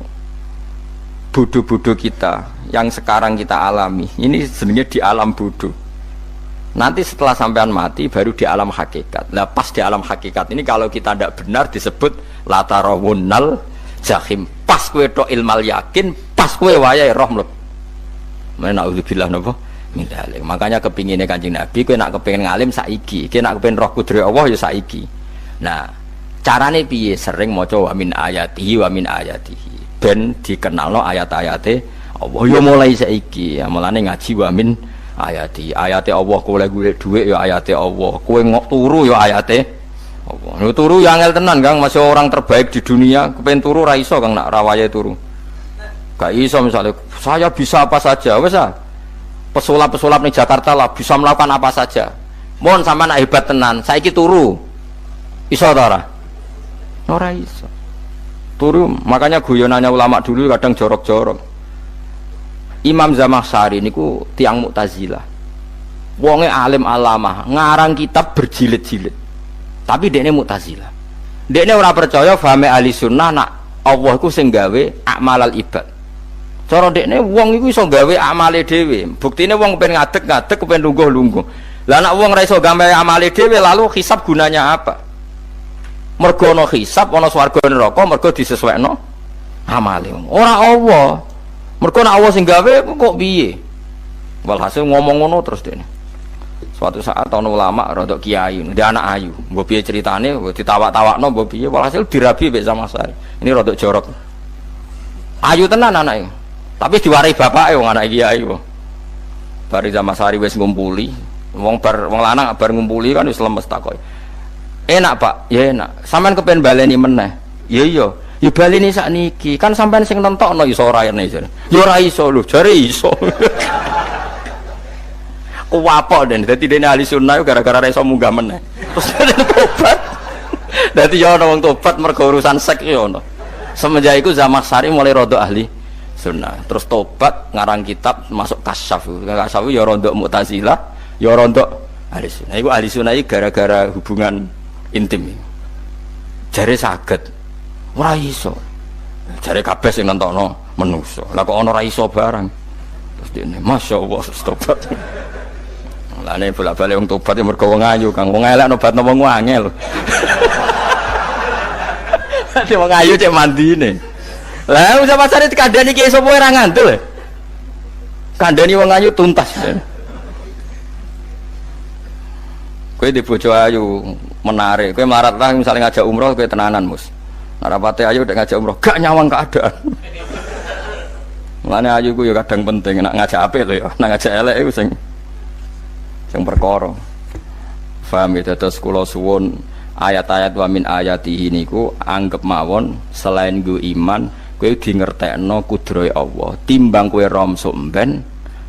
bodoh-bodoh kita yang sekarang kita alami ini sebenarnya di alam bodoh. Nanti setelah sampean mati baru di alam hakikat. Nah pas di alam hakikat ini kalau kita tidak benar disebut latarawunnal jahim. Pas kue tok ilmal yakin, pas kue wayai roh mleb. Na'udzubillah napa min dzalik. Makanya kepinginnya Kanjeng Nabi, kue nak kepingin ngalim saiki, kue nak kepingin roh kudri Allah ya saiki. Nah carane piye? Sering maca wa min ayatihi wa min ayatihi. Ben dikenalno ayat-ayate Allah ya mulai saiki ya mulane ngaji wa min ayati Allah kowe golek dhuwit ya ayate Allah kowe turu ya ayate Allah lho turu ya angel tenan Kang masih orang terbaik di dunia kepen turu ra iso Kang nak rawaye turu gak iso misalnya saya bisa apa saja wis ah pesulap-pesulap ning Jakarta lah bisa melakukan apa saja mohon sampean nak hebat tenan saiki turu iso ta ora iso turu. Makanya guyonannya ulama dulu kadang jorok-jorok. Imam Zamakhsyari niku tiang Mu'tazilah. Wonge alim alamah, ngarang kitab berjilid-jilid. Tapi dekne Mu'tazilah. Dekne ora percaya fahame ahli sunnah nak Allah iku sing gawe amalal ibad. Cara dekne wong iku iso gawe amale dhewe. Buktine wong pengen ngadeg-ngadeg pengen lungguh-lungguh. Lah nek wong ora iso gawe amale dhewe lalu hisab gunanya apa? Mergo ana hisab ana swarga neraka mergo disesuaikno amale. Ora Allah. Mergo nek Allah sing gawe kok piye? Walhasil ngomong ngono terus dekne. Suatu saat ana ulama rodok kiai, dia anak ayu. Mbok piye ceritane, mbok ditawak-tawakno mbok piye, walhasil dirabi mek Samasari. Ini rodok jorok. Ayu tenan anake. Tapi diwarai bapake wong anak kiai kok. Bari Samasari wis ngumpuli, wong lanang bar ngumpuli kan wis lemes takoki. Enak, Pak? Ya enak. Sampeyan kepen baleni meneh. Ya iya. Ya baleni sakniki. Kan sampeyan sing nentokno iso ora ene jare. Ya ora iso lho, jare iso. Kuwapok den, dadi dene ahli sunnah gara-gara iso munggah meneh. Terus tobat. Dadi ya ana wong tobat mergo urusan seks ya ana. Semenjak iku Samasari mulai rodok ahli sunnah. Terus tobat ngarang kitab masuk kasyaf. Kasyaf ya rodok Mu'tazilah, ya rodok ahli sunnah. Iku ahli sunnah iki gara-gara hubungan intim. Jare saged. Ora iso. Jare kabeh sing nentokno menungso. Lah kok ana ora iso barang. Terus dene masyaallah tobat. Lane bolak-balik wong tobat ya mergo wong ayu, Kang. Wong elek nobatno wong angel. Dadi wong ayu cek mandine. Lah usah pasare kandhani ki sapa ora ngandel. Kandhani wong ayu tuntas. Kowe di bojo ayu menarik, kowe melarat lah misalnya ngajak umroh kowe tenanan, Mus. Narapate ayu nek ngajak umroh gak nyawang keadaan. Mulane ayu ku ya kadang penting nek ngajak apik lho ya, nek ngajak elek iku sing perkara. Paham ya, terus kula suwun ayat-ayat wa min ayatihi niku anggap mawon selain go iman kowe di ngertekno kudrohe Allah timbang kowe rom somben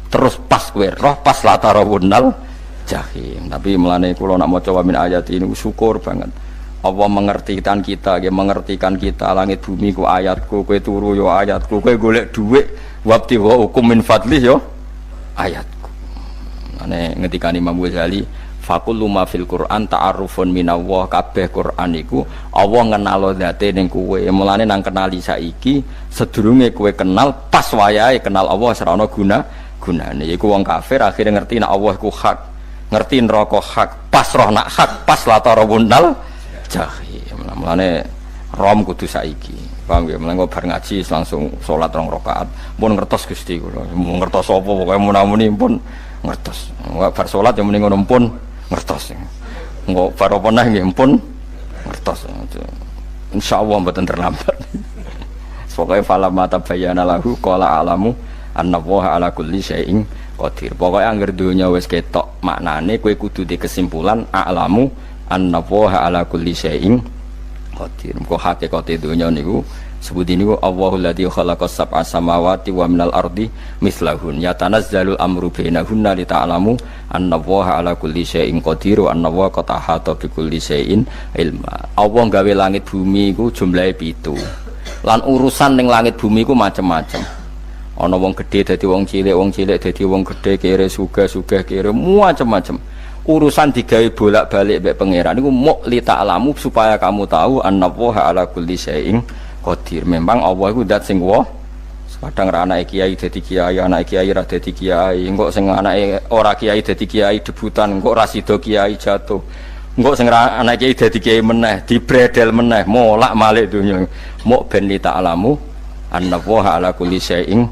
terus pas kowe roh pas latarawunal jahim. Tapi mulane kula nak maca wa min ayatihi niku syukur banget Allah mengertikan kita, mengertikan kita langit bumi ku ayatku, kowe turu yo ayatku, kowe golek dhuwit wabti wa hukum min fadli yo ayatku. Ane ngendikane Imam Ghazali faqul ma fil Quran ta'arufun minallah, kabeh Quran iku Allah ngenalo zate ning kowe. Mulane nang kenali saiki sedurunge kowe kenal pas wayahe kenal Allah ora ana gunane. Iku wong kafir akhirnya ngerti nek Allah iku hak, ngerti neraka hak, pas roh nak hak, pas latarawunal jahim. Mulane rom kudu saiki. Paham ya, mulane bar ngaji langsung salat 2 rakaat. Mun ngertos Gusti kula. Mun ngertos apa pokoke munamuni pun ngertos. Enggak bar salat yang mending ngono pun ngertos. Enggak bar apa neh nggih pun ngertos. Insyaallah mboten terlambat. Pokoke fala mata bayana lahu qala alamu annallaha ala kulli syai'in qadir. Pokoke anggere donya wis ketok maknane kowe kudu di kesimpulan alamu annallaha ala kulli syai'in qadir. Kok hakikate donya niku sebut ini Allahul ladzi khalaqas sab'a samawati wa minal ardi mislahun yatanazzalul amru bainahunna lita'lamu annallaha ala kulli syai'in qadir wa annallaha qad ahata bi kulli syai'in ilma. Allah gawe langit bumi iku jumlahe 7. Lan urusan ning langit bumi iku macam-macam. Ana wong gedhe dadi wong cilik dadi wong gedhe, kere sugih kere macam-macam. Urusan digawe bolak-balik mbek pangeran niku muk lita'lamu supaya kamu tahu annallaha ala kulli syai'in qadir. Memang Allah iku zat sing wa. Kadang ra anake kiai dadi kiai, anake kiai ra dadi kiai, engko sing anake ora kiai dadi kiai debutan, engko ra sida kiai jatuh. Engko sing ra anake kiai dadi kiai meneh, dibredel meneh, molak-malik donya. Muk ben li ta'lamu annallaha ala kulli syai'in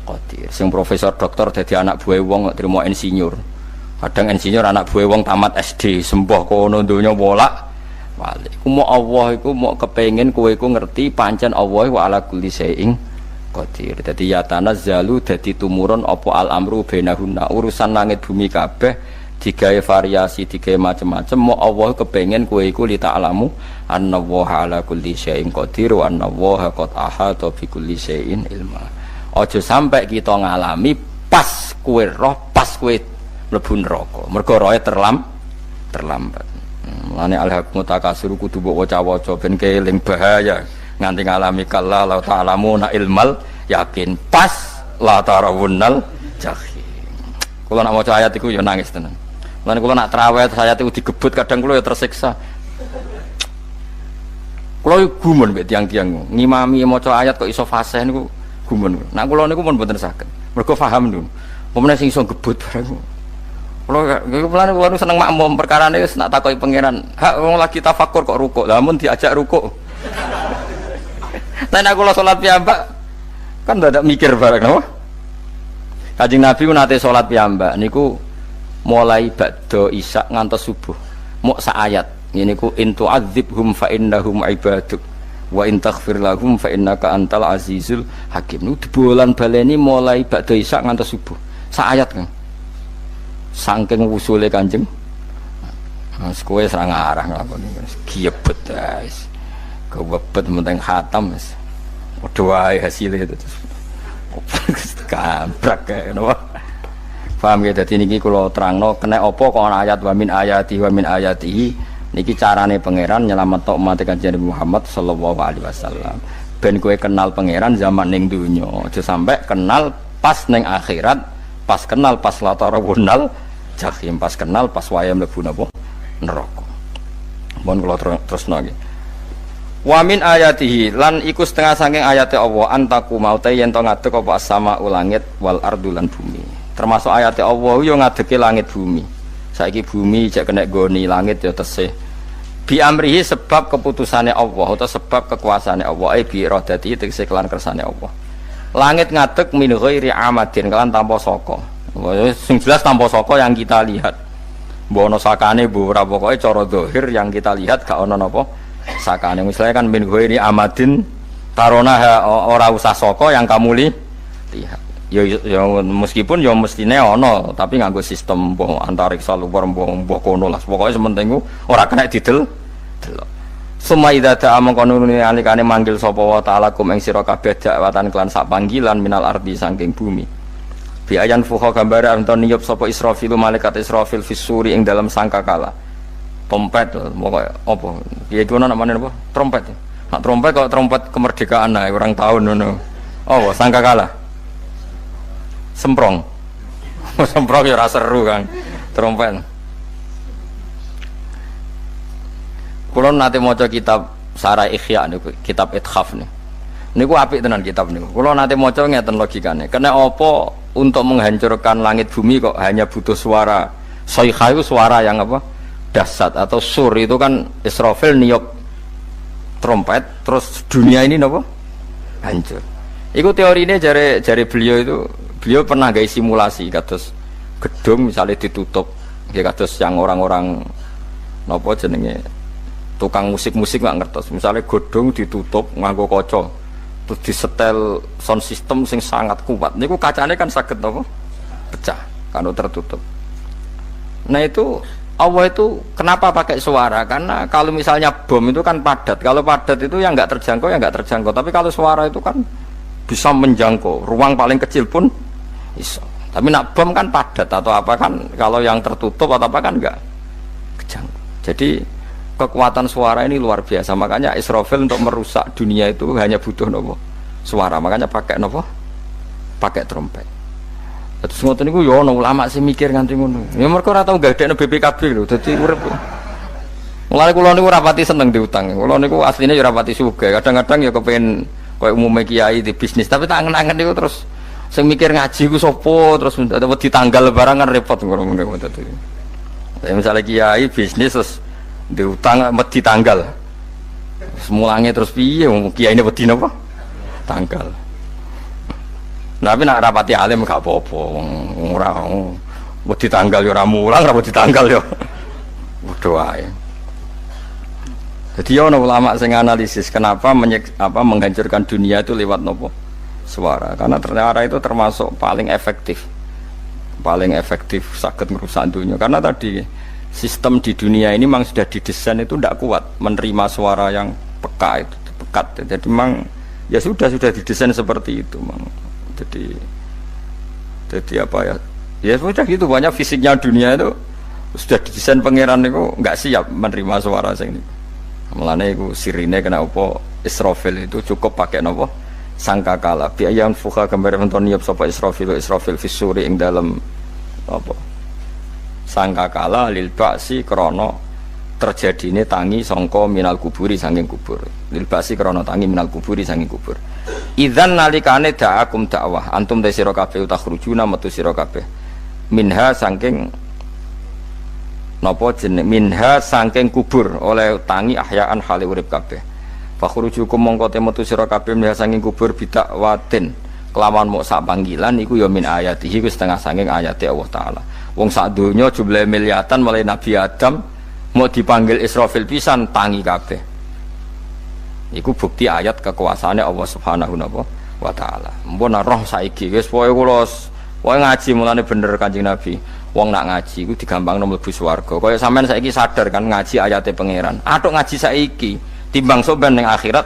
qadir. Sing profesor doktor dadi anak buah wong trimo insinyur. Kadang insinyur anak buah wong tamat SD, sembah kono donya molak. Wali, ku mau Allah iku mau kepengen kowe iku ngerti pancen Allah wa ala kulli syai'in qadir. Dadi ya tanazzalu dadi tumurun apa al amru bainahunna. Urusan langit bumi kabeh digawe variasi, digawe macam-macam. Mau Allah kepengen kowe iku li ta'lamu annallaha ala kulli syai'in qadir wa annallaha qad ahata bi kulli syai'in ilma. Aja sampai kita ngalami pas kowe roh, pas kowe mlebu neraka. Mergo roe terlambat. Lane al-haqmu takasur kudu mbok waca-waca ben keling bahaya nganti ngalami kala la ta'lamu na ilmal yakin pas la tarawunnal jahim. Kula nak maca ayat iku ya nangis tenan. Lan kula nak traweh ayat iku digebut kadang kula ya tersiksa. Kula gumun mbek tiang-tiang ngimami maca ayat kok iso fasih niku gumun. Nak kula niku pun mboten saged. Mergo paham niku. Pemene sing iso gebut barang. Kula kula seneng makmum perkarane wis nak takoki pangeran. Hak wong lagi tafakur kok rukuk. Lah mun diajak rukuk. Nek kula salat piyambak kan ndak mikir barang napa? Kanjeng Nabi ku nate salat piyambak niku mulai ba'da isya ngantos subuh. Mok sak ayat. Niku in tu'adzibhum fa innahum ibaduk wa in taghfir lahum fa innaka antal azizul hakim. Niku dibolan baleni mulai ba'da isya ngantos subuh. Sak ayat kan. Saking usule Kanjeng. Mas kowe serang arah nglakoni giebet guys. Kewebet menteng khatam wis. Padha wae hasilé itu. Kabrak kae napa. Paham ya, dadi niki kula terangno kena apa kok ana ayat wa min ayatihi niki carane pangeran nyelametno umat Kanjeng Muhammad sallallahu alaihi wasallam. Ben kowe kenal pangeran zaman ning donya, aja sampai kenal pas ning akhirat, pas kenal pas latarawunal jahim, pas kenal pas waya mlebu napa neraka. Mohon kula terusno nggih. Wa min ayatihi lan iku setengah saking ayate Allah antaku maute yen to ngadeg apa as-sama langit wal ardu lan bumi. Termasuk ayate Allah yo ngadege langit bumi. Saiki bumi jek kena goni langit ya tesih. Bi amrihi sebab keputusane Allah atau sebab kekuasaane Allah bi iradati tegese kelan kersane Allah. Langit ngadeg min ghairi amadin kelan tanpa saka. Sing jelas tanpa saka yang kita lihat. Mbok ana sakane mbok ora pokoke cara zahir yang kita lihat gak ana napa sakane. Misalnya kan min ghairi amadin tarona ora usah saka yang kamu lihat. Ya meskipun ya mestine ana tapi nganggo sistem mbok antariksa luar mbok kono lah pokoke sementing ora kena didel delok. Suma idza ta'a mangkonune alikane manggil sapa wa ta'ala kum ing sira kabeh dakwatan kelan sak panggilan minal ardi saking bumi. Bi ayan fuha gambare anton niyup sapa Israfil malaikat Israfil fisuri ing dalam sangkakala. Trompet pokoke apa? Ya iku ana namane apa? Trompet. Nak trompet kok trompet kemerdekaan ae orang tahun ngono. Oh, sangkakala. Semprong. Semprong ya ora seru kan. Trompet. Kula nate maca kitab Sarah Ikhya niku, kitab Ithaf niku. Niku apik tenan kitab niku. Kula nate maca ngeten logikane. Kena apa untuk menghancurkan langit bumi kok hanya butuh suara. Sayha itu suara yang apa? Dahsyat atau sur itu kan Israfil niup trompet terus dunia ini napa? Hancur. Iku teorine jare beliau itu beliau pernah gawe simulasi kados gedung misalnya ditutup nggih kados yang orang-orang napa jenenge tukang musik-musik nggak ngertos misalnya gedung ditutup nganggo kaca terus disetel sound system sing sangat kuat niku kacane kan saged napa pecah kalau tertutup. Nah itu Allah itu kenapa pakai suara? Karena kalau misalnya bom itu kan padat. Kalau padat itu yang nggak terjangkau, ya nggak terjangkau. Tapi kalau suara itu kan bisa menjangkau. Ruang paling kecil pun bisa. Tapi nak bom kan padat atau apa kan? Kalau yang tertutup atau apa kan nggak kejangkau. Jadi kekuatan suara ini luar biasa. Makanya Israfil untuk merusak dunia itu hanya butuh nopo suara. Makanya pakai nopo, pakai trompet. Terus ngoten niku yo ana ulama sing mikir nganti ngono. Ya mergo ora tau gagdekno BPKB lho. Dadi urip. Mulane kula niku ora pati seneng diutang. Kula niku asline yo ora pati sugih. Kadang-kadang ya kepengin koyo umume kiai di bisnis, tapi tak angen-angen niku terus sing mikir ngaji ku sapa terus wedi tanggal barang kan repot ngono niku dadi. Misalnya kiai bisnis terus diutang wedi tanggal. Semulange terus piye wong kiai ini wedi napa? Tanggal. Tapi nak rapati alim gak apa-apa, ora wedi tanggal yo ora mulang, ora wedi tanggal yo. Padha wae. Jadi ana ulama sing analisis kenapa menghancurkan dunia itu lewat nopo? Suara. Karena ternyata itu termasuk paling efektif. Paling efektif saged ngerusak dunia. Karena tadi sistem di dunia ini memang sudah didesain itu tidak kuat menerima suara yang peka itu, pekat. Jadi memang ya sudah didesain seperti itu, memang. Jadi apa ya? Ya sudah gitu banyak fisiknya dunia itu sudah didesain pangeran itu nggak siap menerima suara sing ini. Mulane iku sirine kena apa Israfil itu cukup pakai napa sangkakala. Bi ayan fuha gambar enten niap sapa Israfil fisuri ing dalam apa? Sangkakala lil ba'si krana terjadine tangi sangka minal kuburi saking kubur. Lil basi krana tangi minal kuburi saking kubur. Idzan nalikane da'akum dakwah antum ta sira kabeh takhrujuna metu sira kabeh. Minha saking napa jeneng minha saking kubur oleh tangi ahyaan hale urip kabeh. Fakhrujukum mongko te metu sira kabeh minha saking kubur bidakwatin kelawan mok sak panggilan iku ya min ayatihi ku setengah saking ayate Allah taala. Wong sak donya jumlahe miliatan mulai Nabi Adam mau dipanggil Israfil pisan tangi kabeh. Iku bukti ayat kekuasaane Allah Subhanahu wa taala. Mpun roh saiki wis pokoke kula ngaji mulane bener Kanjeng Nabi. Wong nak ngaji iku digampangno mlebu swarga. Kaya sampean saiki sadar kan ngaji ayate pangeran. Atuk ngaji saiki timbang sampean ning akhirat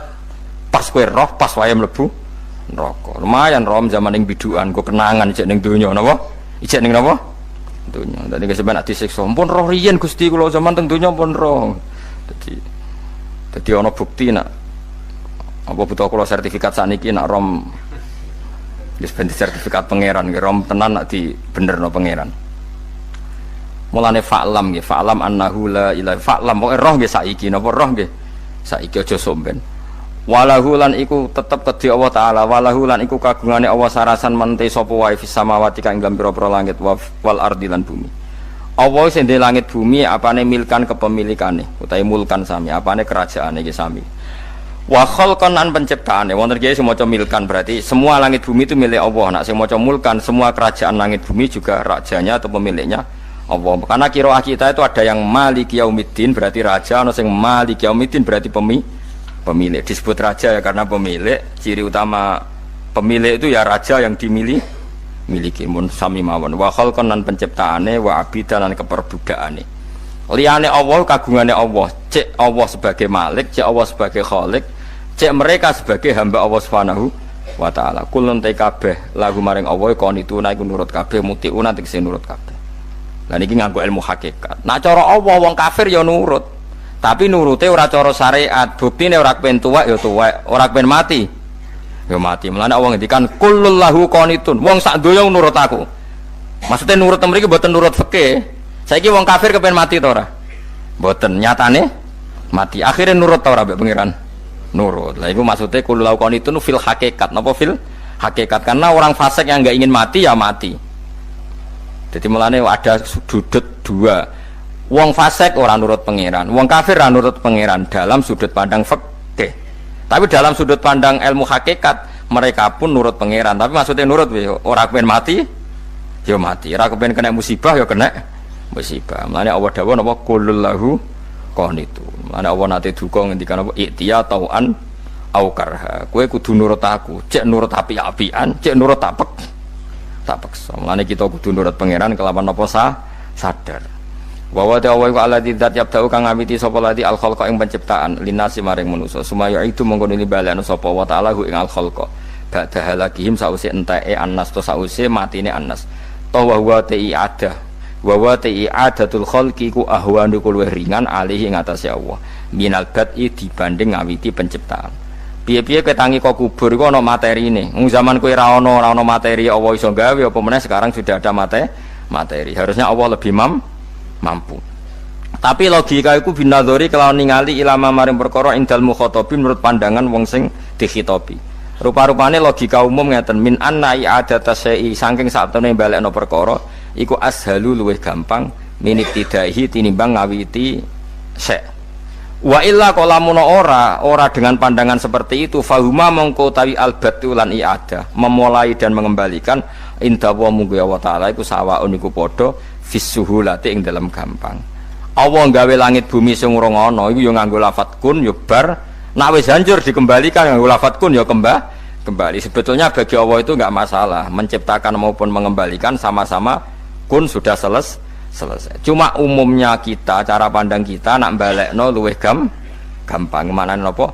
pas kowe roh pas wae mlebu neraka. Lumayan rom zaman ning bidukan kok kenangan ijek ning donya napa? Ijek ning napa? Dunya. Dadi sampeyan nak disiksa, pun roh riyen Gusti kula zaman teng donya pun roh. Dadi ana bukti nak apa butuh kula sertifikat saniki nak rom wis ben sertifikat pangeran nggih rom tenan nak di benerno pangeran. Mulane fa'lam nggih, fa'lam annahu la ilaha fa'lam pokoke roh nggih saiki napa roh nggih. Saiki aja somben. Walahu lan iku tetep kedhi Allah taala, walahu lan iku kagungane Allah sarasan mente sapa wae fis samawati kang ing pira-pira langit wal ardi lan bumi. Allah sing ndek langit bumi apane milkan kepemilikane utawi mulkan sami, apane kerajaane iki sami. Wa khalqan an penciptaane wonten kiye sing maca milkan berarti semua langit bumi itu milik Allah. Nek sing maca mulkan semua kerajaan langit bumi juga rajanya atau pemiliknya Allah. Karena qiraah kita itu ada yang Maliki Yaumiddin berarti raja, ana sing Maliki Yaumiddin berarti pemilik. Disebut raja ya karena pemilik. Ciri utama pemilik itu ya raja yang dimiliki mun sami mawon. Wa khalqan lan penciptaane wa abidan lan keperbudakane. Liyane Allah kagungane Allah. Cek Allah sebagai malik, cek Allah sebagai khalik, cek mereka sebagai hamba Allah Subhanahu wa taala. Kulun te kabeh lagu maring Allah konituna iku nurut kabeh mutiuna tegese nurut kabeh. Lah niki nganggo ilmu hakikat. Nah cara Allah wong kafir ya nurut. Tapi nurute ora cara syariat, buktine ora kepen tuwek ya tuwek, ora kepen mati ya mati. Mulane Allah ngendikan kullul lahu qanitun. Wong sak donya nurut aku. Maksudnya nurut mriki mboten nurut fikih. Saiki wong kafir kepen mati ta ora? Mboten, nyatane mati. Akhirnya nurut ta ora mbek pangeran? Nurut. Lah iku maksudnya kullul lahu qanitun fil hakikat. Napa fil hakikat? Karena orang fasik yang enggak ingin mati ya mati. Jadi mulane ada sudut dua. Wong fasik orang nurut pangeran, wong kafir ora nurut pangeran dalam sudut pandang fikih. Tapi dalam sudut pandang ilmu hakikat mereka pun nurut pangeran. Tapi maksudnya nurut ora kepen mati, ya mati. Ora kepen kena musibah ya kena musibah. Mulane Allah dawuh napa qulul lahu qanitun. Mulane Allah nate duka ngendikan apa iktiya tauan au karha. Kowe kudu nurut aku, cek nurut api-apian, cek nurut tapek. Paksa. Mulane kita kudu nurut pangeran kelawan apa sadar. Wa wa ta'ala alladzi dzat yabda'u kang ngawiti sapa lati al khalqa ing penciptaan linasi maring manusa. Sumaya itu mongko nili balekno sapa wa ta'ala ing al khalqa. Ba'da halakihim sause enteke annas to sause matine annas. Ta wa huwa ta'i'adah. Wa wa ta'i'adatul khalqi ku ahwanu luwih ringan alih ing atase Allah. Minal bad'i dibanding ngawiti penciptaan. Piye-piye ketangi kok kubur iku ana materine. Wong zaman kowe ora ana materi Allah iso gawe apa meneh sekarang sudah ada materi. Harusnya Allah lebih mampu. Tapi logika iku binadzori kelawan ningali ilama maring perkara indal mukhatabin menurut pandangan wong sing dikhitobi. Rupa-rupane logika umum ngeten min anna i'adata syai saking satune balekno perkara iku ashalu luwih gampang minit tidaihi tinimbang ngawiti syai. Wa illa qalamun ora dengan pandangan seperti itu fahuma mongko tawi albatulan i'adah memulai dan mengembalikan inda wa munggu Allah taala iku sawaun iku padha fisuhulati ing dalam gampang. Allah gawe langit bumi sing ora ana iku ya nganggo lafat kun ya bar nek wis hancur dikembalikan nganggo lafat kun ya kembali. Sebetulnya bagi Allah itu enggak masalah menciptakan maupun mengembalikan sama-sama kun sudah selesai. Cuma umumnya kita cara pandang kita nak balekno luwih gampang manane napa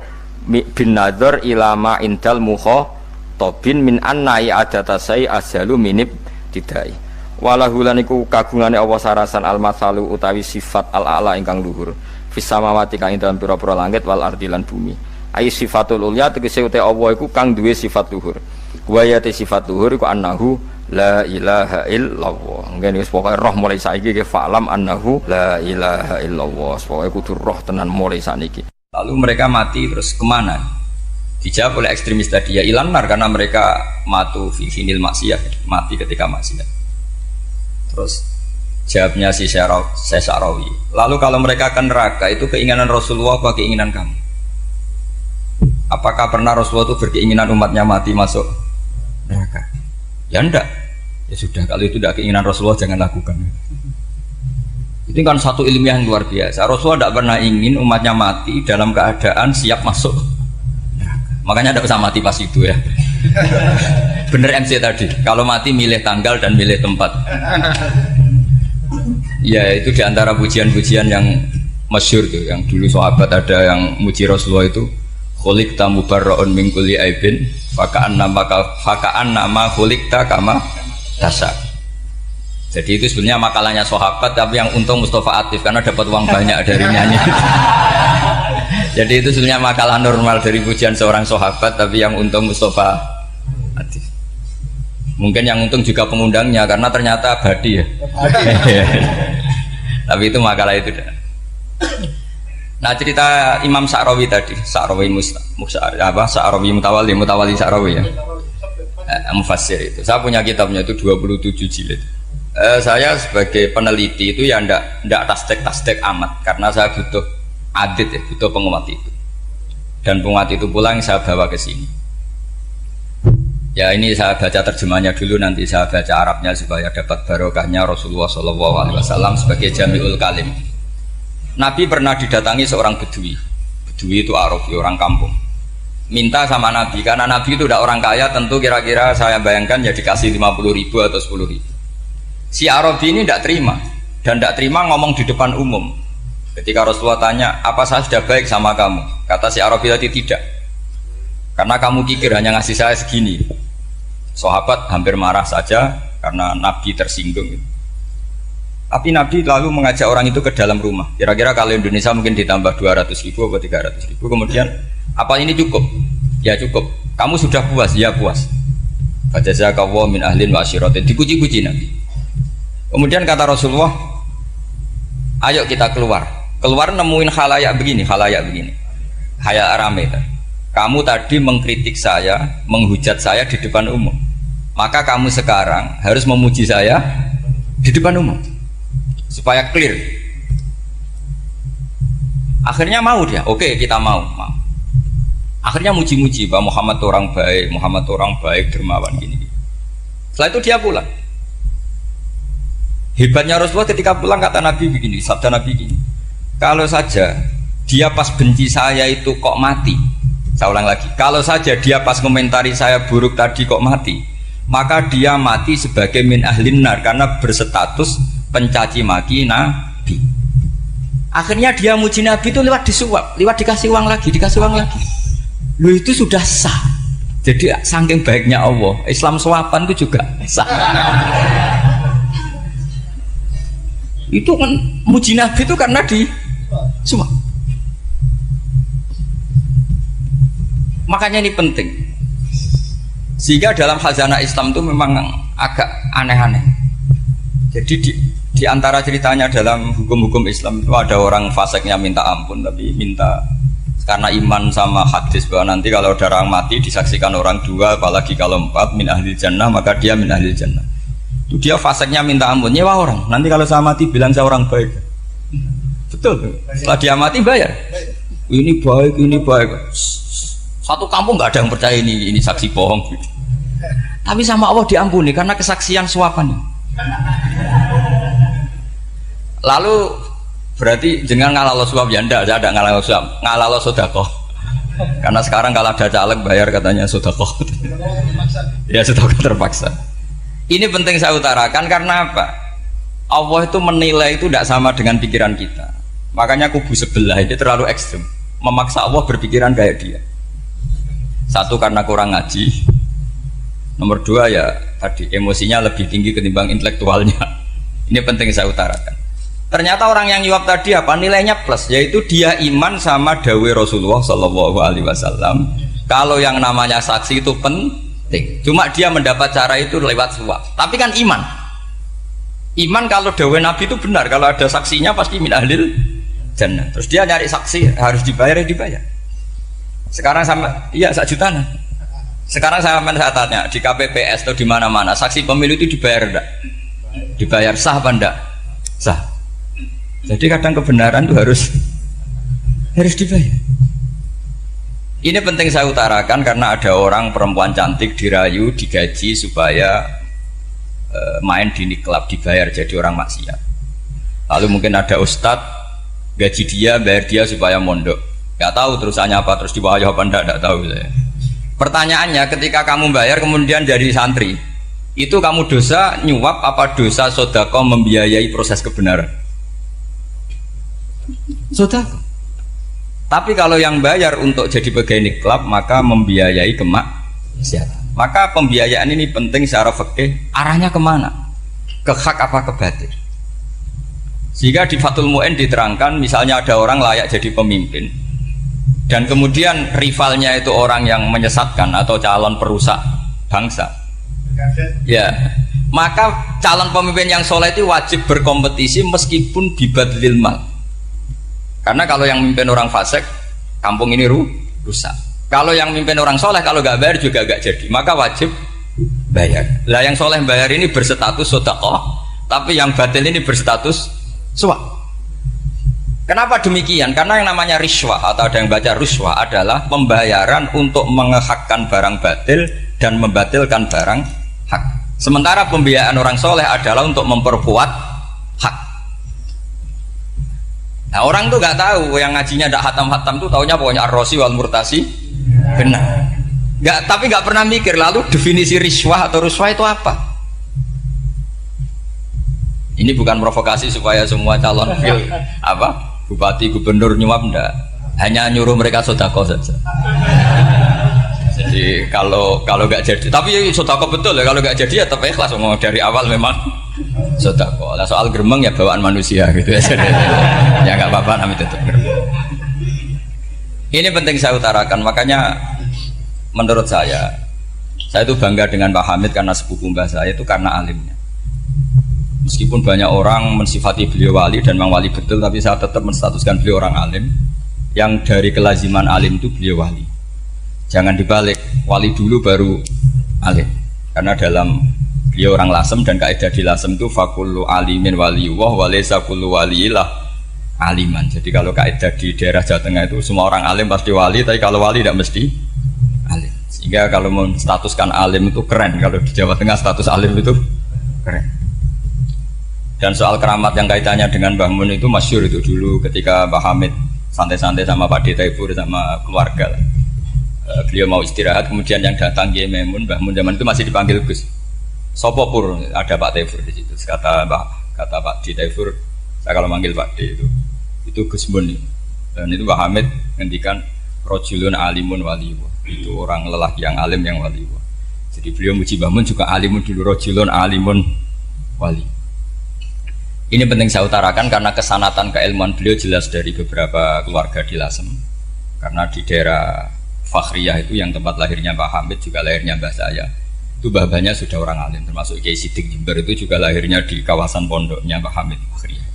bin nadzar ilama indal mukhatabin min anna i'adata sai asalu minib tidai walahu lan iku kagungane Allah sarasan al masalu utawi sifat al a'la ingkang luhur fis samawati kang ing dalem pira-pira langit wal ardi lan bumi ai sifatul ulya tegese uta Allah iku kang duwe sifat luhur wa ya te sifat luhur iku annahu la ilaha illallah. Ngene wis pokoke roh mulai saiki ke fa'lam annahu la ilaha illallah. Pokoke kudu roh tenan mulai saniki. Lalu mereka mati terus kemana? Dijawab oleh ekstremis tadi ya ilanar karena mereka matu fi hinil maksiyah, mati ketika maksiat. Terus jawabnya si Syarawi. Lalu kalau mereka akan neraka itu keinginan Rasulullah apa keinginan kamu? Apakah pernah Rasulullah itu berkeinginan umatnya mati masuk neraka? Ya enggak. Ya sudah, kalau itu tidak keinginan Rasulullah jangan lakukan. Itu kan satu ilmiah yang luar biasa. Rasulullah tidak pernah ingin umatnya mati dalam keadaan siap masuk neraka. Makanya tidak usah mati pas itu ya. Bener MC tadi, kalau mati milih tanggal dan milih tempat. Ya itu diantara pujian-pujian yang masyhur tuh, yang dulu sahabat ada yang muji Rasulullah itu khuliqta mubarra'un min kulli aibin faka'an nama khuliqta kama tasa. Jadi itu sebenarnya makalahnya sahabat, tapi yang untung Mustafa aktif karena dapat uang banyak dari nyanyi. Jadi itu sebenarnya makalah normal dari pujian seorang sahabat, tapi yang untung Mustafa aktif. Mungkin yang untung juga pengundangnya karena ternyata abadi ya. Tapi itu makalah itu. Nah cerita Imam Syarawi tadi, Syarawi Syarawi Mutawali Syarawi ya. Mufassir itu. Saya punya kitabnya itu 27 jilid. Saya sebagai peneliti itu ya ndak tasdek amat karena saya butuh adit ya, butuh penguat itu. Dan penguat itu pula yang saya bawa ke sini. Ya ini saya baca terjemahnya dulu, nanti saya baca Arabnya supaya dapat barokahnya Rasulullah SAW sebagai Jami'ul Kalim. Nabi pernah didatangi seorang bedui. Bedui itu Arabi, orang kampung. Minta sama Nabi, karena Nabi itu udah orang kaya, tentu kira-kira saya bayangkan ya dikasih 50.000 atau 10.000. Si Arabi ini tidak terima, dan tidak terima ngomong di depan umum. Ketika Rasulullah tanya, apa saya sudah baik sama kamu? Kata si Arabi tadi tidak, karena kamu kikir hanya ngasih saya segini. Sahabat hampir marah saja karena Nabi tersinggung. Tapi Nabi lalu mengajak orang itu ke dalam rumah. Kira-kira kalau Indonesia mungkin ditambah 200.000 atau 300.000. Kemudian, apa ini cukup? Ya cukup. Kamu sudah puas? Ya puas. Fajazakallahu min ahlin wa asyiratin. Dipuji-puji Nabi. Kemudian kata Rasulullah, ayo kita keluar. Keluar nemuin khalayak begini. Khalayak rame. Kamu tadi mengkritik saya, menghujat saya di depan umum. Maka kamu sekarang harus memuji saya di depan umum. Supaya clear. Akhirnya mau dia. Oke, kita mau. Akhirnya muji-muji bahwa Muhammad orang baik, dermawan gini. Setelah itu dia pulang. Hebatnya Rasulullah ketika pulang kata Nabi begini, sabda Nabi begini. Kalau saja dia pas benci saya itu kok mati. Saya ulang lagi. Kalau saja dia pas komentari saya buruk tadi kok mati, maka dia mati sebagai min ahlin nar karena berstatus pencaci maki Nabi. Akhirnya dia muji Nabi itu lewat disuap, lewat dikasih uang lagi. Lu itu sudah sah. Jadi saking baiknya Allah, Islam suapan itu juga sah. Itu kan muji Nabi itu karena di suap. Makanya ini penting. Sehingga dalam khazanah Islam itu memang agak aneh-aneh. Jadi di antara ceritanya dalam hukum-hukum Islam itu ada orang fasiknya minta ampun, tapi minta karena iman sama hadis bahwa nanti kalau ada orang mati disaksikan orang dua, apalagi kalau 4 min ahli jannah, maka dia min ahli jannah. Itu dia fasiknya minta ampun, nyewa orang. Nanti kalau saya mati bilang saya orang baik. Betul. Setelah dia mati bayar. Ini baik. Satu kampung nggak ada yang percaya ini saksi bohong gitu. Tapi sama Allah diampuni karena kesaksian suapan. Lalu berarti jangan ngalalo suap ya ndak, ada ngalalo suap, ngalalo sedekah. Karena sekarang kalau ada caleg bayar katanya sedekah. Ya sedekah terpaksa. Ini penting saya utarakan karena apa? Allah itu menilai itu tidak sama dengan pikiran kita. Makanya kubu sebelah ini terlalu ekstrem, memaksa Allah berpikiran kayak dia. Satu karena kurang ngaji, nomor dua ya tadi emosinya lebih tinggi ketimbang intelektualnya. Ini penting saya utarakan. Ternyata orang yang jawab tadi apa nilainya plus, yaitu dia iman sama dawai Rasulullah SAW. Kalau yang namanya saksi itu Cuma dia mendapat cara itu lewat suap. Tapi kan iman. Iman kalau dawuh Nabi itu benar, kalau ada saksinya pasti min ahlil jannah. Terus dia nyari saksi harus dibayar, ya dibayar. Sekarang sama iya 1 juta. Sekarang saya tanya di KPPS atau di mana-mana saksi pemilu itu dibayar enggak? Dibayar sah apa enggak? Sah. Jadi kadang kebenaran itu harus dibayar. Ini penting saya utarakan karena ada orang perempuan cantik dirayu, digaji supaya main di klub dibayar jadi orang maksiat. Lalu mungkin ada ustadz gaji dia, bayar dia supaya mondok. Gak tahu terusannya apa, terus dibayar apa enggak tahu saya. Pertanyaannya ketika kamu bayar kemudian jadi santri, itu kamu dosa nyuap apa dosa sodako membiayai proses kebenaran? Sodako. Tapi kalau yang bayar untuk jadi pegawai klub maka membiayai kemaksiatan. Maka pembiayaan ini penting secara fikih. Arahnya kemana? Ke hak apa ke batil? Sehingga di Fathul Mu'in diterangkan, misalnya ada orang layak jadi pemimpin, dan kemudian rivalnya itu orang yang menyesatkan atau calon perusak bangsa. Ya, maka calon pemimpin yang soleh itu wajib berkompetisi meskipun bibadlil mal. Karena kalau yang mimpin orang fasik, kampung ini rusak. Kalau yang mimpin orang soleh, kalau nggak bayar juga nggak jadi. Maka wajib bayar. Lah yang soleh bayar ini berstatus sedekah, tapi yang batil ini berstatus suap. Kenapa demikian? Karena yang namanya riswah atau ada yang baca ruswah adalah pembayaran untuk mengehakkan barang batil dan membatilkan barang hak. Sementara pembiayaan orang soleh adalah untuk memperkuat hak. Nah orang tuh nggak tahu, yang ngajinya ndak hatam-hatam tuh taunya pokoknya ar-rosi wal murtasi benar. Tapi nggak pernah mikir lalu definisi riswah atau ruswah itu apa. Ini bukan provokasi supaya semua calon bupati gubernur nyuap, ndak. Hanya nyuruh mereka sedekah saja. Jadi kalau nggak jadi, tapi sedekah betul ya, kalau nggak jadi ya tetap ikhlas. Dari awal memang sedekah. Lah soal gremeng ya bawaan manusia gitu ya. Ya nggak apa-apa, namanya tetap gremeng. Ini penting saya utarakan. Makanya menurut saya itu bangga dengan Pak Hamid karena sepupu mbah saya itu karena alimnya. Meskipun banyak orang mensifati beliau wali dan memang wali betul, tapi saya tetap menstatuskan beliau orang alim. Yang dari kelaziman alim itu beliau wali. Jangan dibalik, wali dulu baru alim. Karena dalam beliau orang Lasem dan kaidah di Lasem itu fakullu alimin waliyullah walaysa kullu waliyillah aliman. Jadi kalau kaidah di daerah Jawa Tengah itu semua orang alim pasti wali, tapi kalau wali tidak mesti alim. Sehingga kalau menstatuskan alim itu keren. Kalau di Jawa Tengah status alim itu keren. Dan soal keramat yang kaitannya dengan Mbah Mun itu masyhur itu dulu ketika Mbah Hamid santai-santai sama Pak Taifur sama keluarga. Beliau mau istirahat, kemudian yang datang Kiai Maimun, Mbah Mun zaman itu masih dipanggil Gus. Sopo pur, ada Pak Taifur di situ. Kata Pak Taifur, saya kalau manggil Pak D itu Gus Mun. Dan itu Mbah Hamid ngendikan rojulun alimun waliwa. Itu orang lelaki yang alim yang waliwa. Jadi beliau muji Mbah Mun juga alimun dulu, rojulun alimun wali. Ini penting saya utarakan karena kesanatan keilmuan beliau jelas dari beberapa keluarga di Lasem. Karena di daerah Fakhriyah itu yang tempat lahirnya Pak Hamid juga lahirnya mbah saya. Itu mbah-mbahnya sudah orang alim, termasuk Kiai Sidik Jember itu juga lahirnya di kawasan pondoknya Pak Hamid Fakhriyah.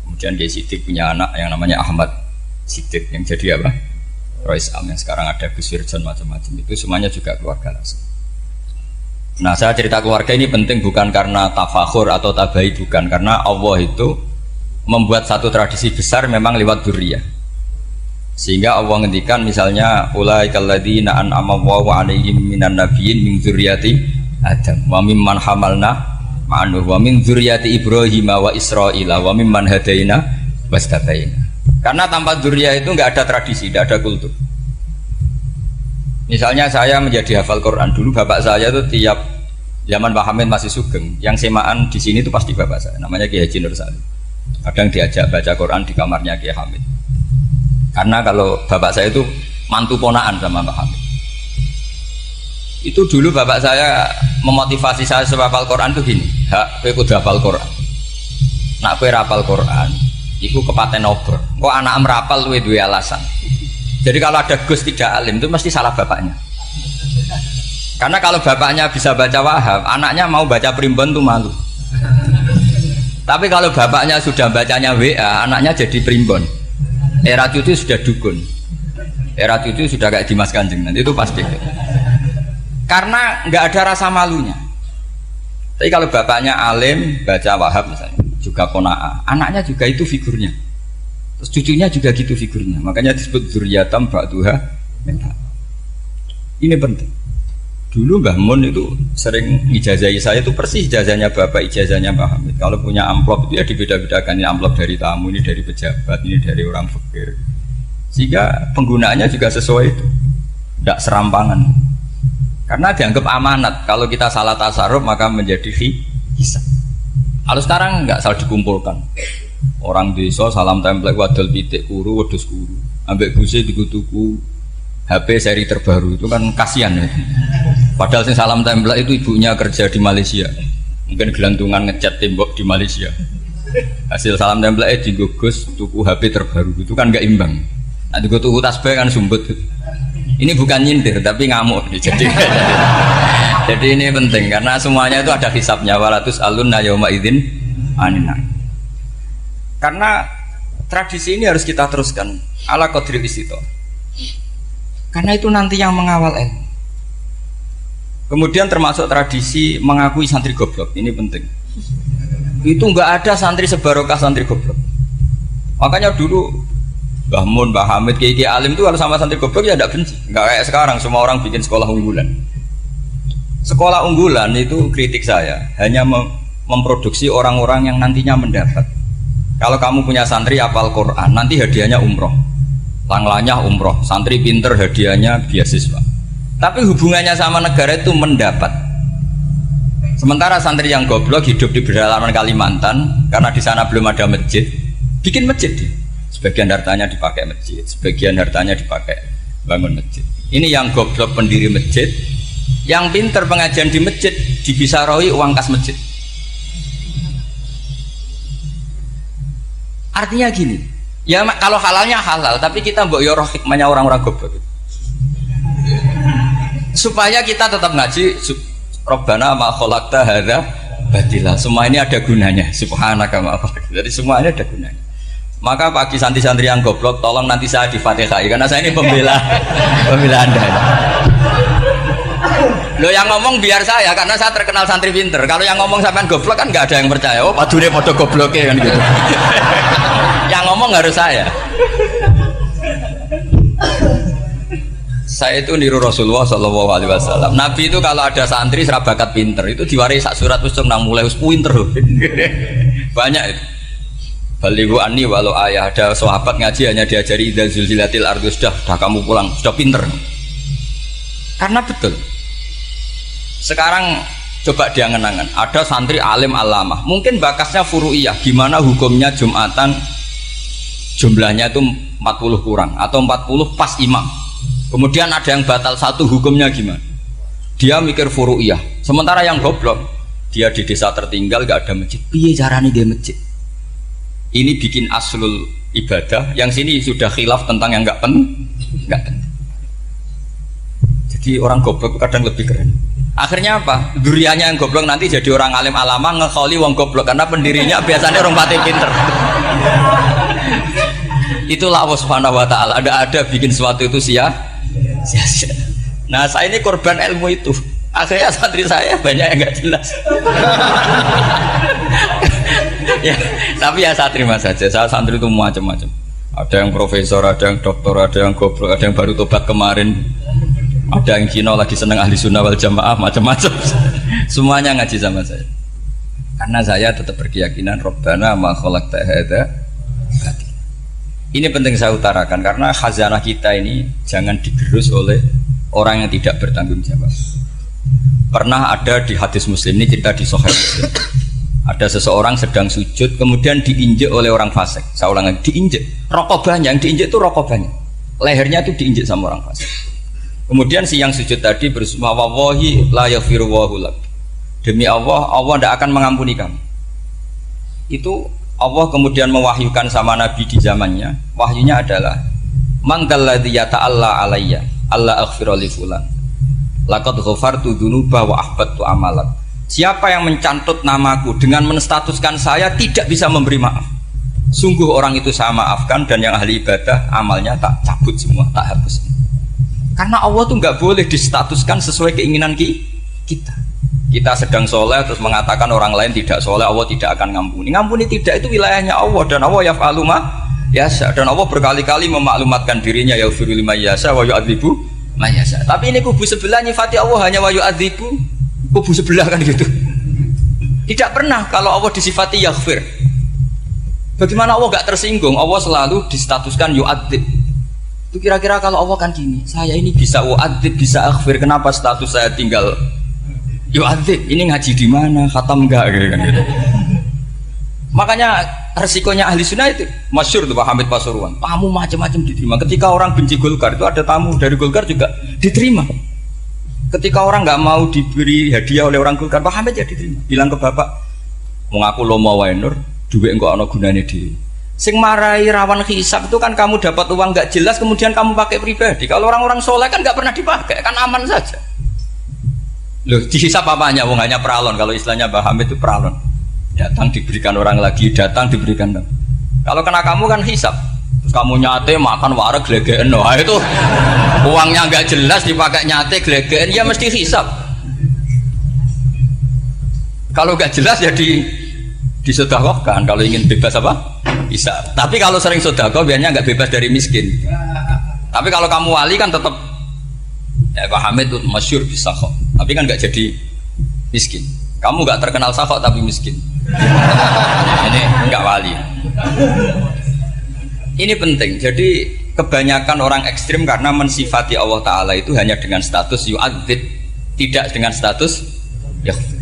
Kemudian Kiai Sidik punya anak yang namanya Ahmad Sidik yang jadi apa? Rois Am yang sekarang ada Gus Wirjon macam-macam itu semuanya juga keluarga Lasem. Nah saya cerita keluarga ini penting bukan karena tafakhur atau tabai, bukan, karena Allah itu membuat satu tradisi besar memang lewat dzurriyyah. Sehingga Allah ngendikan misalnya ulaikal ladzina an'ama Allahu 'alaihim minan nabiyyin min dzurriyyati Adam wa mimman hamalna ma'anuh wa min dzurriyyati Ibrahim wa Israila wa mimman hadaina wastabaina. Karena tanpa dzurriyyah itu enggak ada tradisi, enggak ada kultur. Misalnya saya menjadi hafal Quran dulu, bapak saya itu tiap zaman Pak Hamid masih sugeng, yang semaan di sini itu pasti bapak saya, namanya Kiai Haji Nur Salim. Kadang diajak baca Quran di kamarnya Kiai Hamid. Karena kalau bapak saya itu mantu ponaan sama Pak Hamid. Itu dulu bapak saya memotivasi saya supaya hafal Quran itu gini, hak kowe kudu hafal Quran. Nak kowe hafal Quran, iku kepaten obor. Kok anak merapal luwe duwe alasan. Jadi kalau ada Gus tidak alim itu mesti salah bapaknya. Karena kalau bapaknya bisa baca Wahab, anaknya mau baca primbon tuh malu. Tapi kalau bapaknya sudah bacanya WA, anaknya jadi primbon. Era cucu sudah dukun. Era cucu sudah kayak Dimas Kanjeng, nanti itu pasti. Karena nggak ada rasa malunya. Tapi kalau bapaknya alim, baca Wahab misalnya, juga kona'ah, anaknya juga itu figurnya. Terus cucunya juga gitu figurnya. Makanya disebut dzurriyatam ba'duha min ba'd. Ini penting. Dulu Mbah Mun itu sering ijazahi saya, itu persis ijazahnya bapak, ijazahnya Mbah Hamid. Kalau punya amplop itu ya dibeda-bedakan, ini amplop dari tamu, ini dari pejabat, ini dari orang fakir. Sehingga penggunaannya juga sesuai itu, tidak serampangan. Karena dianggap amanat. Kalau kita salah tasarruf maka menjadi hisab. Kalau sekarang enggak, salah dikumpulkan. Orang desa salam template wadol pitik kuru wedhus kuru. Ambek guse dikutuku HP seri terbaru, itu kan kasihan ya. Padahal sing salam template itu ibunya kerja di Malaysia. Mungkin gelantungan ngecat tembok di Malaysia. Hasil salam template digugus tuku HP terbaru, itu kan enggak imbang. Nah tuku tasbih kan sumbut. Ini bukan nyindir tapi ngamuk. Jadi ini penting karena semuanya itu ada hisabnya. Walatus alunna yauma idzin anina. Karena tradisi ini harus kita teruskan ala qadril istito. Karena itu nanti yang mengawal ilmu. Kemudian termasuk tradisi mengakui santri goblok, ini penting. Itu enggak ada santri sebarokah santri goblok. Makanya dulu Mbah Mun, Mbah Hamid, Kiai Alim itu kalau sama santri goblok ya tidak benci. Enggak kayak sekarang semua orang bikin sekolah unggulan. Sekolah unggulan itu kritik saya hanya memproduksi orang-orang yang nantinya mendapat. Kalau kamu punya santri hafal Quran, nanti hadiahnya umroh. Langlanya umroh, santri pinter hadiahnya beasiswa. Tapi hubungannya sama negara itu mendapat. Sementara santri yang goblok hidup di pedalaman Kalimantan karena di sana belum ada masjid, bikin masjid dia. Sebagian hartanya dipakai masjid, sebagian hartanya dipakai bangun masjid. Ini yang goblok pendiri masjid, yang pinter pengajian di masjid dibisaroi uang kas masjid. Artinya gini, ya kalau halalnya halal, tapi kita mbok yoroh hikmahnya orang-orang goblok itu. Supaya kita tetap ngaji Rabbana ma khalaqta hadza batila. Semua ini ada gunanya. Subhanaka ma khalaqta. Jadi semua ini ada gunanya. Maka bagi santri-santri yang goblok, tolong nanti saya di-Fatihai karena saya ini pembela Anda. Lo yang ngomong biar saya karena saya terkenal santri pinter. Kalau yang ngomong sampean goblok kan nggak ada yang percaya. Oh, padune padha gobloknya kan gitu. Yang ngomong harus saya. Saya itu niru Rasulullah Shallallahu Alaihi Wasallam. Nabi itu kalau ada santri serabakat pinter itu diwaris sak surat usung nang mulai pinter. Banyak itu. Balighu anni walau ayah, ada sahabat ngaji hanya diajari idza zulzilatil ardu, sudah kamu pulang, sudah pinter. Karena betul. Sekarang coba diangan-angan, ada santri alim alamah, mungkin bakasnya furu'iyah, gimana hukumnya Jumatan jumlahnya itu 40 kurang atau 40 pas imam. Kemudian ada yang batal satu, hukumnya gimana? Dia mikir furu'iyah. Sementara yang goblok, dia di desa tertinggal gak ada masjid. Piye caranya dia masjid? Ini bikin aslul ibadah, yang sini sudah khilaf tentang yang enggak penting. Jadi orang goblok kadang lebih keren. Akhirnya apa? Duriannya yang goblok nanti jadi orang alim alama ngekholi wong goblok karena pendirinya biasanya orang pati pinter. Itulah Allah Subhanahu wa taala. Ada bikin sesuatu itu sia-sia. Nah, saya ini korban ilmu itu. Akhirnya santri saya banyak yang enggak jelas. Ya, tapi ya saya terima saja. Saya santri itu macam-macam. Ada yang profesor, ada yang doktor, ada yang goblok, ada yang baru tobat kemarin, ada yang Cina lagi seneng ahli sunnah wal jamaah, macam-macam. Semuanya ngaji sama saya. Karena saya tetap berkeyakinan Rabbana ma khalaqta hadza batil. Ini penting saya utarakan karena khazanah kita ini jangan digerus oleh orang yang tidak bertanggung jawab. Pernah ada di hadis Muslim, ini cerita di Sahih Muslim. Ada seseorang sedang sujud kemudian diinjek oleh orang fasik. Saya ulang lagi, diinjek. Rokobahnya, yang diinjek itu rokobahnya. Lehernya itu diinjek sama orang fasik. Kemudian si yang sujud tadi bersumpah wallahi la yaghfiru wallahu lak. Demi Allah, Allah tidak akan mengampuni kamu. Itu Allah kemudian mewahyukan sama Nabi di zamannya. Wahyunya adalah man dalladzi yata'alla alayya alla aghfira li fulan. Laqad ghafartu dzunuba wa ahbattu amalak. Siapa yang mencantut namaku dengan menstatuskan saya tidak bisa memberi maaf, sungguh orang itu saya maafkan, dan yang ahli ibadah amalnya tak cabut semua, tak hapus. Karena Allah tuh nggak boleh distatuskan sesuai keinginan kita. Kita sedang soleh terus mengatakan orang lain tidak soleh, Allah tidak akan ngampuni. Ngampuni tidak, itu wilayahnya Allah, dan Allah yaf'alu ma yasha, dan Allah berkali-kali memaklumatkan dirinya yaghfiru liman yasha wa yu'adzibu man yasha. Tapi ini kubu sebelah nyifati Allah hanya wa yu'adzibu, kubu sebelah kan gitu. Tidak pernah kalau Allah disifati yaghfir. Bagaimana Allah gak tersinggung? Allah selalu distatuskan yu'adzib. Itu kira-kira kalau Allah kan gini, saya ini bisa wa'adzib, bisa aghfir, kenapa status saya tinggal yu'adzib? Ini ngaji di mana? Khatam enggak kan gitu. Makanya resikonya ahli sunnah itu masyhur tuh Pak Hamid Pasuruan, tamu macam-macam diterima. Ketika orang benci Golkar itu ada tamu dari Golkar juga diterima. Ketika orang nggak mau diberi hadiah oleh orang Golkar, Pak Hamid ya diterima. Bilang ke bapak, mengaku lomo wae nur, duit enggak ana gunane dhewe. Sing marai rawan hisab itu kan kamu dapat uang nggak jelas kemudian kamu pakai pribadi. Kalau orang-orang soleh kan nggak pernah dipakai, kan aman saja. Loh, dihisab apanya? Wong hanya peralon. Kalau istilahnya Pak Hamid itu peralon. Datang diberikan orang lagi, datang diberikan. Kalau kena kamu kan hisab, terus kamu nyate makan wareg glegeken, wah itu uangnya nggak jelas dipakai nyate glegeken, ya mesti hisab. Kalau nggak jelas ya disedekahkan. Kalau ingin bebas apa? Bisa. Tapi kalau sering sedekah biasanya nggak bebas dari miskin. Tapi kalau kamu wali kan tetap ya Pak Hamid itu masyhur bisa kok. Tapi kan nggak jadi miskin. Kamu nggak terkenal sakok tapi miskin. Ini enggak wali. Ini penting. Jadi kebanyakan orang ekstrim karena mensifati Allah Ta'ala itu hanya dengan status yu'adzib, tidak dengan status yaghfir.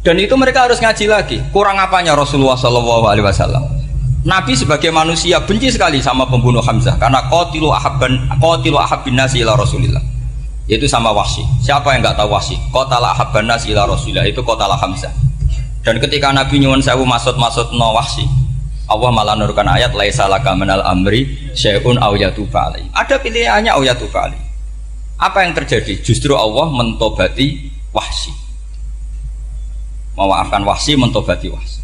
Dan itu mereka harus ngaji lagi. Kurang apanya Rasulullah SAW? Nabi sebagai manusia benci sekali sama pembunuh Hamzah karena qatilu ahabbin nasi ila Rasulillah, yaitu sama Wahsy. Siapa yang nggak tahu Wahsy? Qatala ahabban nasi ila Rasulillah, itu qatala Hamzah. Dan ketika Nabi nyuwun sewu maksud no Wahsy, Allah malah nurkan ayat laisa laka minal amri syai'un aw yatuba alaihi. Ada pilihannya aw yatuba alaihi. Apa yang terjadi? Justru Allah mentobati Wahsy. Memaafkan Wahsy, mentobati Wahsy.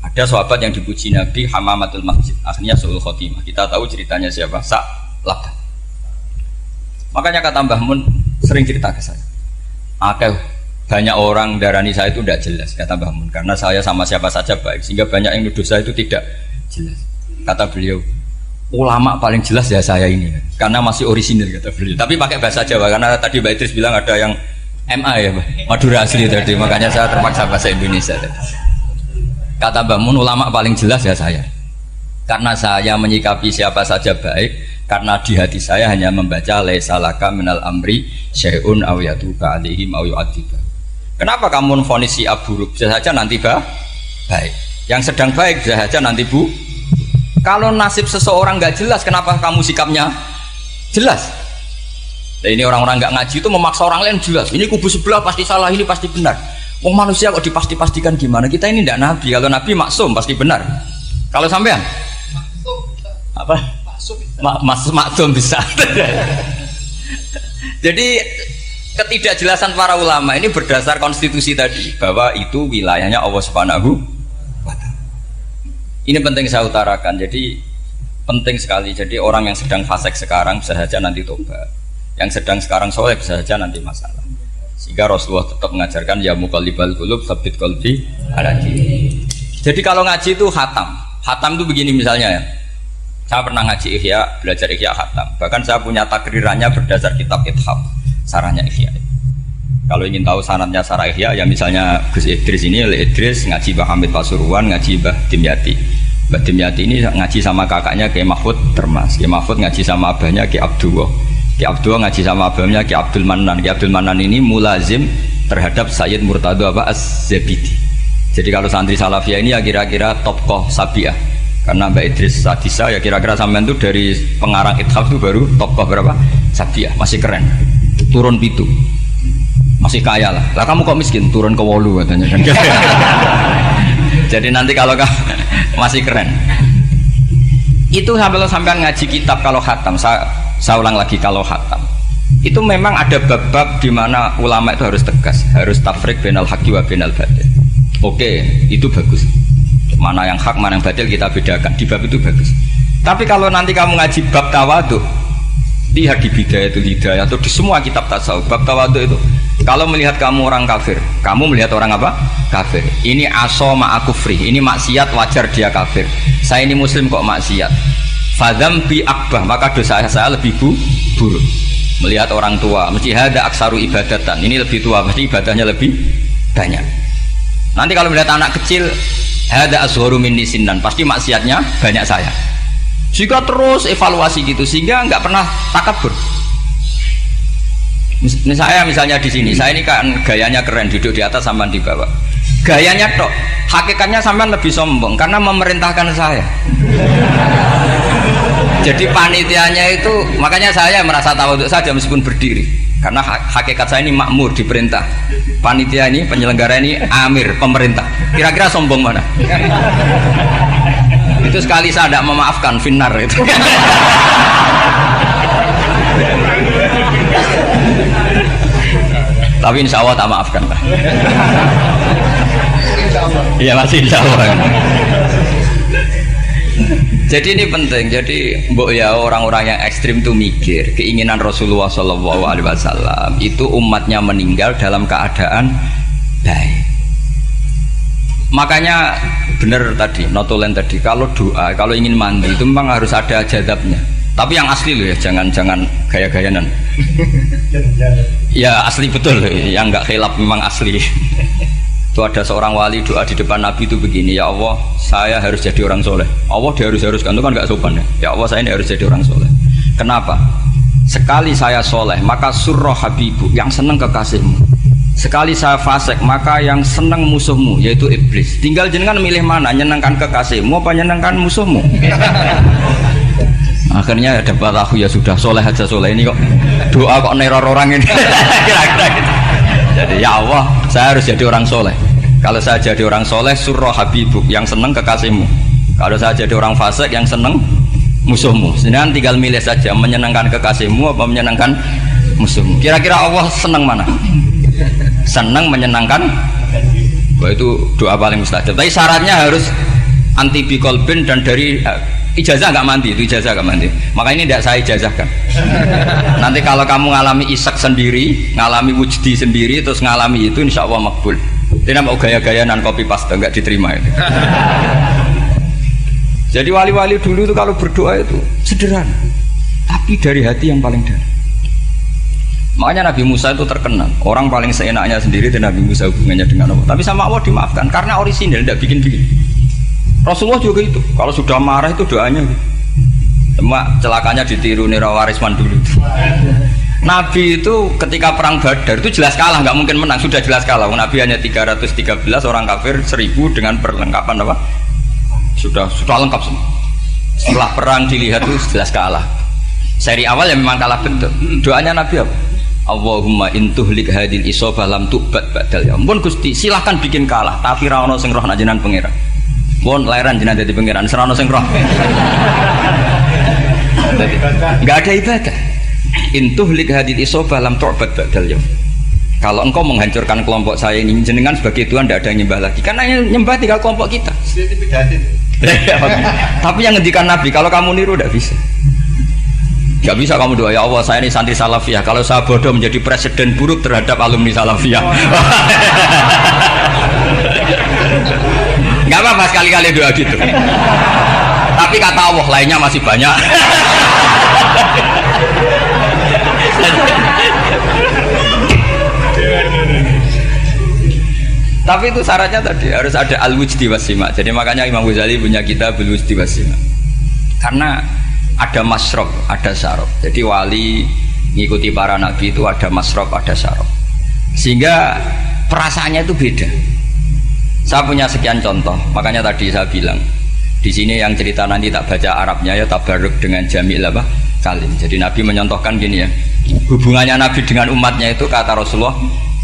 Ada sahabat yang dipuji Nabi Hamamatul Masjid, akhirnya su'ul khotimah. Kita tahu ceritanya siapa? Sa'labah. Makanya kata Mbah Mun sering cerita ke saya. Banyak orang darani saya itu tidak jelas, kata Mbah Mun, karena saya sama siapa saja baik, sehingga banyak yang nuduh saya itu tidak jelas. Kata beliau, ulama paling jelas ya saya ini, karena masih orisinil, kata beliau. Tapi pakai bahasa Jawa, karena tadi Mbak Idris bilang ada yang MA ya, Madura asli tadi, makanya saya terpaksa bahasa Indonesia tadi. Kata Mbah Mun, ulama paling jelas ya saya, karena saya menyikapi siapa saja baik, karena di hati saya hanya membaca laisa laka minal amri syai'un aw yatuba alaihim aw yu'adziba. Kenapa kamu vonis si buruk? Bisa saja nanti baik. Yang sedang baik bisa saja nanti bu. Kalau nasib seseorang nggak jelas, kenapa kamu sikapnya jelas? Nah, ini orang-orang nggak ngaji itu memaksa orang lain jelas. Ini kubu sebelah pasti salah, ini pasti benar. Wong manusia kok dipasti-pastikan gimana? Kita ini tidak nabi. Kalau nabi maksum pasti benar. Kalau sampean apa? Maksum bisa. Jadi ketidakjelasan para ulama ini berdasar konstitusi tadi, bahwa itu wilayahnya Allah Subhanahu wa Ta'ala. Ini penting saya utarakan. Jadi penting sekali. Jadi orang yang sedang fasik sekarang bisa saja nanti tobat, yang sedang sekarang soleh bisa saja nanti masalah. Sehingga Rasulullah tetap mengajarkan ya muqallibal qulub tsabbit qalbi ala dinik. Jadi kalau ngaji itu hatam itu begini misalnya ya. Saya pernah ngaji Ihya, belajar Ihya hatam. Bahkan saya punya takrirannya berdasar kitab Ithaf, sarahnya Ihya. Kalau ingin tahu sanadnya sarah Ihya, ya misalnya Gus Idris ini, Idris ngaji Mbah Hamid Pasuruan, ngaji Mbah Dimyati. Mbah Dimyati ini ngaji sama kakaknya Kiai Mahfud Termas. Kiai Mahfud ngaji sama abahnya Kiai Abdullah. Kiai Abdullah ngaji sama abahnya Kiai Abdul Manan. Kiai Abdul Manan ini mulazim terhadap Sayyid Murtado Az-Zabidi. Jadi kalau santri Salafiyah ini ya kira-kira tokoh Sabiah. Karena Mbak Idris Sadisa ya kira-kira sampean itu dari pengarang Ithaf itu baru tokoh berapa? Sabiah, masih keren. Turun pitu. Masih kaya lah. Lah kamu kok miskin? Turun ke wolu katanya kan. Jadi nanti kalau masih keren. Itu sampean ngaji kitab kalau khatam. Saya ulang lagi kalau khatam. Itu memang ada bab-bab di mana ulama itu harus tegas, harus tafriq bainal haqqi wa bainal batil. Oke, itu bagus. Mana yang hak, mana yang batil kita bedakan. Di bab itu bagus. Tapi kalau nanti kamu ngaji bab tawadhu, lihat di Bidayatul Hidayah atau di semua kitab tasawuf, bab tawadhu itu, kalau melihat kamu orang kafir, kamu melihat orang apa? Kafir. Ini aso ma'akufri, ini maksiat wajar dia kafir. Saya ini muslim kok maksiat. Fadzambi akbah, maka dosa saya lebih buruk. Melihat orang tua, mesti hada aksaru ibadatan, ini lebih tua, mesti ibadahnya lebih banyak. Nanti kalau melihat anak kecil, hada asgharu minni sinnan, pasti maksiatnya banyak saya. Jika terus evaluasi gitu, sehingga nggak pernah takabur. Saya misalnya di sini, saya ini kan gayanya keren, duduk di atas sampai di bawah. Gayanya tok, hakikatnya sampai lebih sombong karena memerintahkan saya. Jadi panitianya itu, makanya saya merasa tawadhu saja meskipun berdiri, karena hakikat saya ini makmur, diperintah. Panitia ini, penyelenggara ini amir, pemerintah. Kira-kira sombong mana? Itu sekali saya tidak memaafkan, finnar itu. Tapi insya Allah tak maafkan lah. Iya masih insya Allah. Jadi ini penting. Jadi mbok ya orang-orang yang ekstrim itu mikir keinginan Rasulullah SAW itu umatnya meninggal dalam keadaan baik. Makanya benar tadi, notulen tadi, kalau doa, kalau ingin mandi itu memang harus ada jadabnya. Tapi yang asli loh ya, jangan gaya-gayanan. Ya asli betul, yang nggak khilaf memang asli. Itu ada seorang wali doa di depan Nabi itu begini, ya Allah, saya harus jadi orang soleh. Allah diharuskan, itu kan nggak sopan ya. Ya Allah, saya ini harus jadi orang soleh. Kenapa? Sekali saya soleh, maka surroh habibu, yang seneng kekasihmu. Sekali saya fasik, maka yang seneng musuhmu, yaitu iblis. Tinggal jenengan milih mana, nyenengkan kekasihmu apa nyenengkan musuhmu. Akhirnya dapat aku, ya sudah soleh aja, soleh ini kok doa kok neror orang ini. Kira-kira gitu. Jadi ya Allah, saya harus jadi orang soleh. Kalau saya jadi orang soleh, surroh habibuk, yang seneng kekasihmu. Kalau saya jadi orang fasik, yang seneng musuhmu. Sedangkan tinggal milih saja, menyenangkan kekasihmu apa menyenangkan musuhmu. Kira-kira Allah seneng mana? Seneng menyenangkan. Wah, itu doa paling mustajab. Tapi syaratnya harus anti bikolbin dan dari ijazah nggak mandi, itu ijazah nggak mandi. Maka ini tidak saya ijazahkan. Nanti kalau kamu ngalami isak sendiri, ngalami wujdi sendiri, terus ngalami itu, insya Allah makbul. Tidak mau gaya-gaya nan copy paste, nggak diterima itu. Jadi wali-wali dulu itu kalau berdoa itu sederhana, tapi dari hati yang paling dalam. Makanya Nabi Musa itu terkenal, orang paling seenaknya sendiri dan Nabi Musa hubungannya dengan Allah. Tapi sama Allah dimaafkan karena orisinal, tidak bikin-bikin. Rasulullah juga itu, kalau sudah marah itu doanya gitu. Cuma celakanya ditiru Nira Warisman dulu. Nabi itu ketika perang Badar itu jelas kalah, nggak mungkin menang, sudah jelas kalah. Nabi hanya 313 orang kafir, 1000 dengan perlengkapan apa? Sudah lengkap semua. Setelah perang dilihat itu jelas kalah. Seri awal yang memang kalah betul. Doanya Nabi apa? Allahumma intuhlik hadil isobah lam tu'bad badal ya. Ampun Gusti, silahkan bikin kalah, tapi ra ono sing roh nak jenengan pangeran. Pun lahiran jenengan dadi pangeran, serana sing roh. Enggak ada ibadah. Intuhlik hadil isobah lam tu'bad badal ya. Kalau engkau menghancurkan kelompok saya ini, jenengan sebagai Tuhan tidak ada yang nyembah lagi, karena yang nyembah tinggal kelompok kita. Tapi yang ngendikan Nabi, kalau kamu niru tidak bisa. Gak bisa kamu doa, ya Allah saya ini santri salafiyah, kalau saya bodoh menjadi presiden buruk terhadap alumni salafiyah. Gak apa-apa sekali-kali doa gitu. Tapi kata Allah lainnya masih banyak. Tapi itu syaratnya tadi harus ada al-wujdi wasima. Jadi makanya Imam Ghazali punya kitab al-wujdi wasima. Karena ada masrob, ada syarab. Jadi wali ngikuti para nabi itu ada masrob, ada syarab. Sehingga perasaannya itu beda. Saya punya sekian contoh. Makanya tadi saya bilang di sini yang cerita nanti tak baca Arabnya ya tabarruk dengan jamil apa kalim. Jadi Nabi menyontohkan gini ya. Hubungannya Nabi dengan umatnya itu kata Rasulullah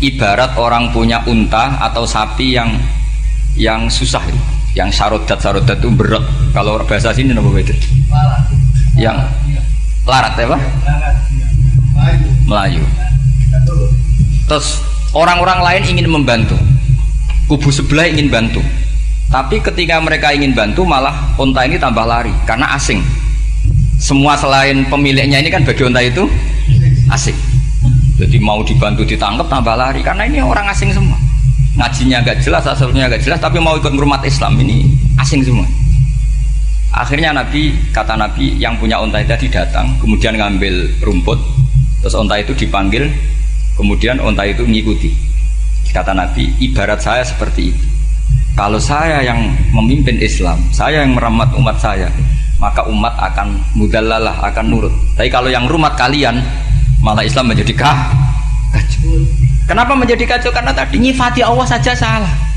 ibarat orang punya unta atau sapi yang susah, yang sarodat itu berat. Kalau bahasa sini apa itu? Yang larat ya Pak? Melayu. Terus orang-orang lain ingin membantu, kubu sebelah ingin bantu, tapi ketika mereka ingin bantu malah unta ini tambah lari karena asing. Semua selain pemiliknya ini kan bagi unta itu asing, jadi mau dibantu ditangkap tambah lari karena ini orang asing semua, ngajinya agak jelas, asalnya agak jelas, tapi mau ikut ngurumat Islam ini asing semua. Akhirnya kata Nabi yang punya unta tadi datang, kemudian ngambil rumput, terus unta itu dipanggil, kemudian unta itu mengikuti. Kata Nabi, ibarat saya seperti itu. Kalau saya yang memimpin Islam, saya yang merawat umat saya, maka umat akan mudallalah, akan nurut. Tapi kalau yang rumat kalian, malah Islam menjadi kacau. Kenapa menjadi kacau? Karena tadi nyifati Allah saja salah.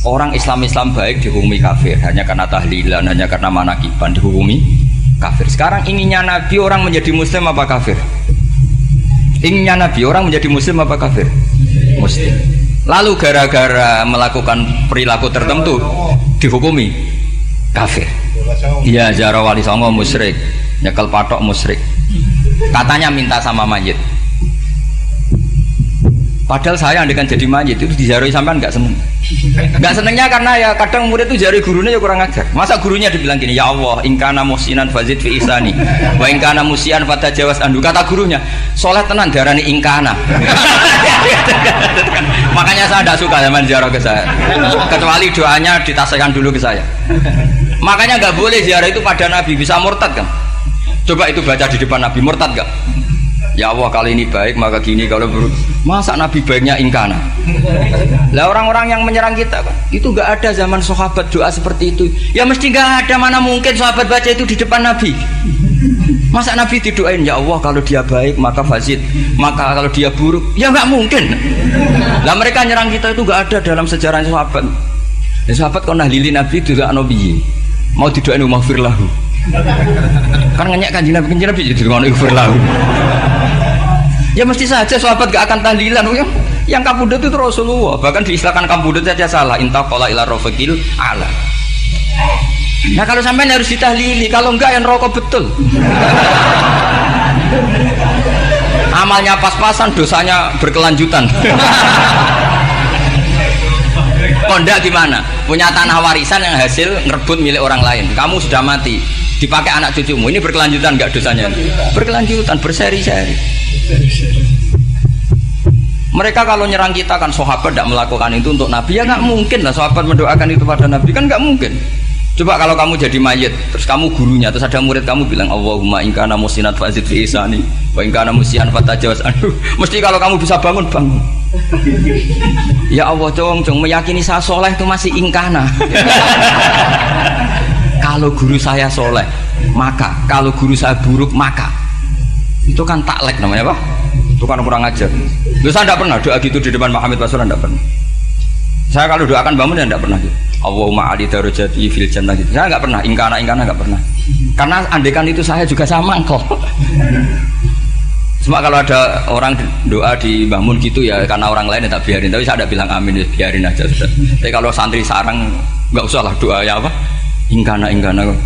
Orang Islam baik dihukumi kafir hanya karena tahlilan, hanya karena manakiban dihukumi kafir. Sekarang inginnya Nabi orang menjadi muslim apa kafir? Inginnya Nabi orang menjadi muslim apa kafir? Muslim. Lalu gara-gara melakukan perilaku tertentu dihukumi kafir. Dia ziarah wali songo musyrik, nyekel patok musyrik. Katanya minta sama mayit. Padahal saya andekan jadi mayit itu diziarahi sampean nggak seneng. Nggak senengnya karena ya kadang murid itu ziarahi gurunya ya kurang ajar. Masa gurunya dibilang gini, ya Allah, ingkana musinan fazid fi isani, wa ingkana musian fatajawaz andu. Kata gurunya, soleh tenan darani ingkana. Makanya saya tidak suka zaman ziarah ke saya. Kecuali doanya ditasihkan dulu ke saya. Makanya nggak boleh ziarah itu pada Nabi, bisa murtad kan? Coba itu baca di depan Nabi, murtad nggak? Ya Allah, kali ini baik maka gini, kalau buruk masa Nabi baiknya ingkana. Lah orang-orang yang menyerang kita kan itu gak ada zaman sahabat doa seperti itu. Ya mesti gak ada, mana mungkin sahabat baca itu di depan Nabi. Masa Nabi didoain, ya Allah kalau dia baik maka fazid, maka kalau dia buruk, ya gak mungkin. Lah mereka nyerang kita itu gak ada dalam sejarah sahabat. Ya sahabat kok nahlili Nabi itu gak nabi, mau didoain maghfir lahu. Kan ngenyek kanjeng Nabi jadi ngono maghfir lahu. Ya mesti saja sahabat gak akan tahlilan. Yang kabudut itu Rasulullah, bahkan diistilahkan kabudut saja salah. Intaqala ila rafiqil ala. Nah kalau sampai harus ditahlili, kalau enggak yang rokok betul. Amalnya pas-pasan, dosanya berkelanjutan. Kondak gimana? Punya tanah warisan yang hasil ngerebut milik orang lain. Kamu sudah mati, dipakai anak cucumu. Ini berkelanjutan enggak dosanya? Berkelanjutan, berseri-seri. Mereka kalau nyerang kita kan sahabat tidak melakukan itu untuk Nabi, ya nggak mungkin lah sahabat mendoakan itu pada Nabi, kan nggak mungkin. Coba kalau kamu jadi mayit, terus kamu gurunya, terus ada murid kamu bilang Allahumma ingkana musinat fazid fi isani wa ingkana musian fatajawaz anhu. Mesti kalau kamu bisa bangun. Ya Allah, cong meyakini saya soleh itu masih ingkana. Kalau guru saya soleh maka, kalau guru saya buruk maka. Itu kan taklek namanya, Pak. Itu kan kurang ajar. Saya tidak pernah doa gitu di depan Muhammad Rasulullah, tidak pernah. Saya kalau doakan bangun ya tidak pernah gitu. Allahumma ali darajati fil jannah gitu. Saya nggak pernah, ingkana nggak pernah. Karena andekan itu saya juga sama kok. Cuma kalau ada orang doa di bangun gitu ya karena orang lain ya tak biarin. Tapi saya tidak bilang amin, ya biarin aja sudah. Tapi kalau santri sarang nggak usah lah doa ya apa. Ingkana kok.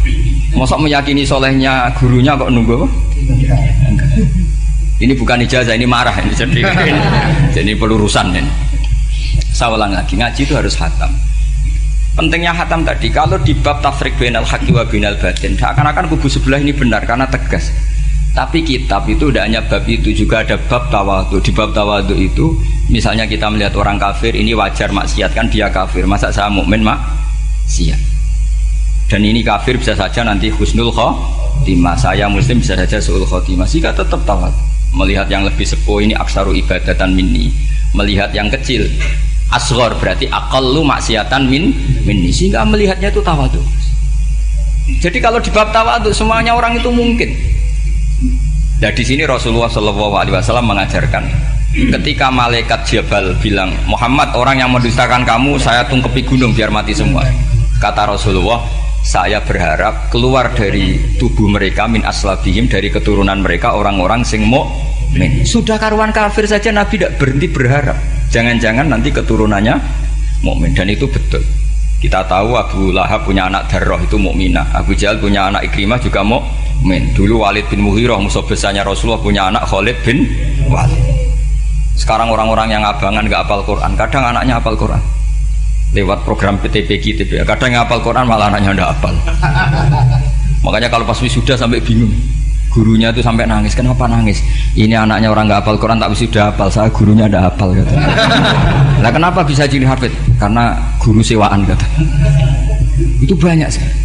Masa meyakini solehnya gurunya kok nunggu apa? Ini bukan ijazah, ini marah ini. Jadi pelurusan ini. Saya ulang lagi, ngaji itu harus khatam. Pentingnya khatam tadi, kalau di bab tafriq bainal haqqi wa bainal batin, seakan-akan kubu sebelah ini benar karena tegas. Tapi kitab itu tidak hanya bab itu, juga ada bab tawadhu. Di bab tawadhu itu, misalnya kita melihat orang kafir, ini wajar maksiat kan dia kafir. Masa saya mukmin maksiat? Dan ini kafir bisa saja nanti husnul khotimah, saya muslim bisa saja su'ul khotimah. Jika tetap tawadhu, melihat yang lebih sepuh ini aksaru ibadatan minni, melihat yang kecil asghar berarti aqallu maksiatan minni, sehingga melihatnya itu tawadhu. Jadi kalau di bab tawadhu semuanya orang itu mungkin. Nah di sini Rasulullah SAW mengajarkan, ketika malaikat Jabal bilang, Muhammad, orang yang mendustakan kamu saya tungkepi gunung biar mati semua. Kata Rasulullah, saya berharap keluar dari tubuh mereka min aslabihim, dari keturunan mereka orang-orang sing mukmin. Sudah karuan kafir saja Nabi tidak berhenti berharap, jangan-jangan nanti keturunannya mukmin. Dan itu betul. Kita tahu Abu Lahab punya anak Darrah itu mukminah, Abu Jahal punya anak Ikrimah juga mukminah. Amin. Dulu Walid bin Mughirah musuh besarnya Rasulullah punya anak Khalid bin Walid. Sekarang orang-orang yang abangan nggak hafal Quran, kadang anaknya hafal Quran lewat program PTPG, kadang yang hafal Quran malah anaknya nggak hafal. Makanya kalau pas wisuda sampai bingung, gurunya itu sampai nangis. Kenapa nangis? Ini anaknya orang nggak hafal Quran tak wisuda hafal, saya gurunya nggak hafal kata. Lah kenapa bisa jadi hafid? Karena guru sewaan kata. Itu banyak sekali.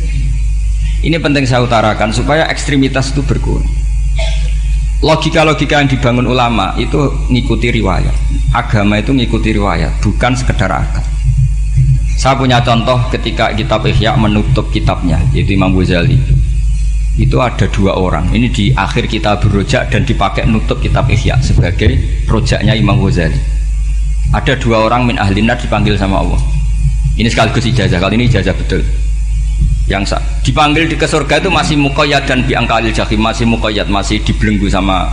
Ini penting saya utarakan supaya ekstremitas itu berkurang. Logika-logika yang dibangun ulama itu ngikuti riwayat. Agama itu ngikuti riwayat, bukan sekedar akal. Saya punya contoh ketika kitab Ihya menutup kitabnya, yaitu Imam Ghazali. Itu ada dua orang. Ini di akhir kitab Rojak dan dipakai nutup kitab Ihya sebagai rojaknya Imam Ghazali. Ada dua orang min ahlinar dipanggil sama Allah. Ini sekaligus ijazah, kali ini ijazah betul. Yang dipanggil ke surga itu masih muqayyad dan biangkalil jahim, masih muqayyad, masih dibelenggu sama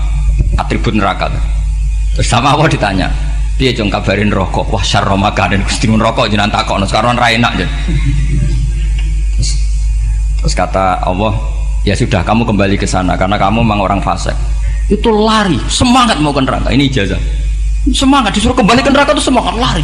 atribut neraka. Terus sama Allah ditanya, piye jong kabarin rokok? Wah syarra makanan Gusti rokok jenengan takokno sekarang ra enak jen. Terus kata Allah, ya sudah kamu kembali ke sana karena kamu memang orang fasik. Itu lari, semangat mau ke neraka. Ini ijazah. Semangat disuruh kembali ke neraka itu semangat lari.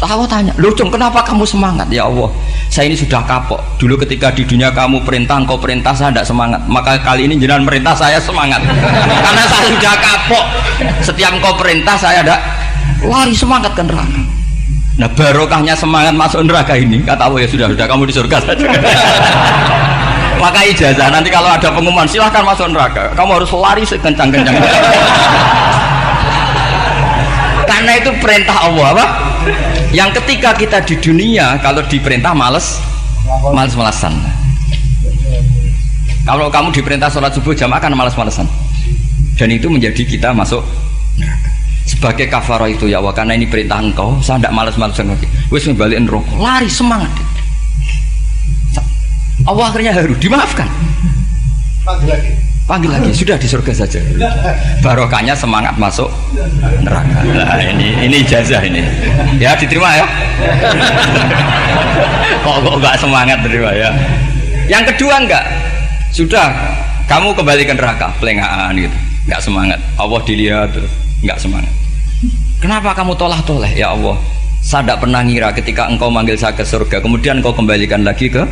Allah tanya, loh Jong kenapa kamu semangat? Ya Allah, saya ini sudah kapok. Dulu ketika di dunia kamu perintah, engkau perintah, saya tidak semangat. Maka kali ini jenengan perintah, saya semangat. Karena saya sudah kapok. Setiap engkau perintah, saya ada lari semangat ke neraka. Nah barokahnya semangat masuk neraka ini, kata Allah, ya sudah kamu di surga saja. Maka ijazah, nanti kalau ada pengumuman silahkan masuk neraka, kamu harus lari sekencang-kencangnya. Karena itu perintah Allah apa? Yang ketika kita di dunia kalau diperintah males-malesan. Kalau kamu diperintah sholat subuh jamaah kan males-malesan. Dan itu menjadi kita masuk neraka. Sebagai kafarah itu ya Allah, karena ini perintah engkau, saya tidak males-malesan lagi. Wis ngebalikin rokok, lari semangat. Allah akhirnya haru, dimaafkan. Panggil lagi, sudah di surga saja. Barokahnya semangat masuk neraka. Nah, ini ijazah ini. Ya diterima ya. Kok enggak semangat terima ya. Yang kedua enggak. Sudah kamu kembali ke neraka, pelengahan gitu. Enggak semangat. Allah dilihat terus enggak semangat. Kenapa kamu toleh-toleh? Ya Allah, saya tidak pernah ngira ketika engkau manggil saya ke surga, kemudian engkau kembalikan lagi ke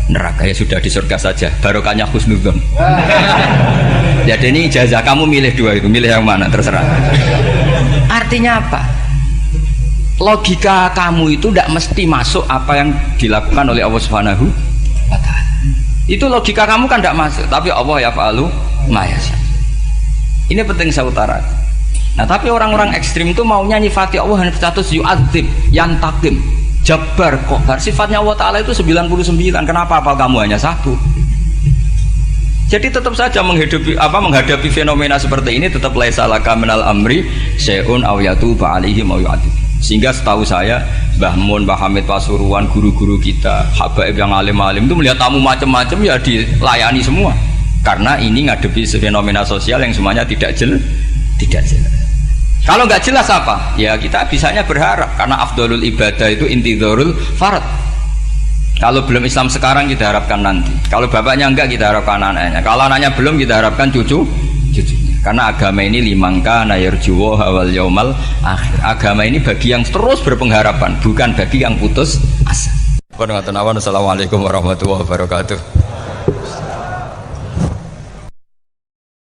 neraka. Ya sudah di surga saja, barokahnya husnudzon. Jadi ini ijazah, kamu milih dua itu, milih yang mana terserah. Artinya apa? Logika kamu itu tidak mesti masuk apa yang dilakukan oleh Allah Subhanahu wa Ta'ala. Itu logika kamu kan tidak masuk, tapi Allah yaf'alu ma yasha. Ini penting saya utarakan. Nah tapi orang-orang ekstrim itu maunya nyifati Allah hanya status yu'adzib, yantakim, Jabbar, Qahar. Sifatnya Allah Ta'ala itu 99. Kenapa apa kamu hanya satu? Jadi tetap saja menghadapi fenomena seperti ini tetap laisa laka minal amri syai'un aw yatuba alaihim aw yu'adzib. Sehingga setahu saya Mbah Mun, Mbah Hamid Pasuruan, guru-guru kita, habaib yang alim-alim itu melihat tamu macam-macam ya dilayani semua. Karena ini ngadepi fenomena sosial yang semuanya tidak jelas. Kalau nggak jelas apa? Ya kita bisanya berharap karena afdolul ibadah itu intidharul farad. Kalau belum Islam sekarang kita harapkan nanti. Kalau bapaknya enggak kita harapkan anaknya. Kalau anaknya belum kita harapkan cucunya. Karena agama ini limangka nayarjuwo hawal yaumal akhir. Agama ini bagi yang terus berpengharapan, bukan bagi yang putus asa. Assalamualaikum warahmatullahi wabarakatuh.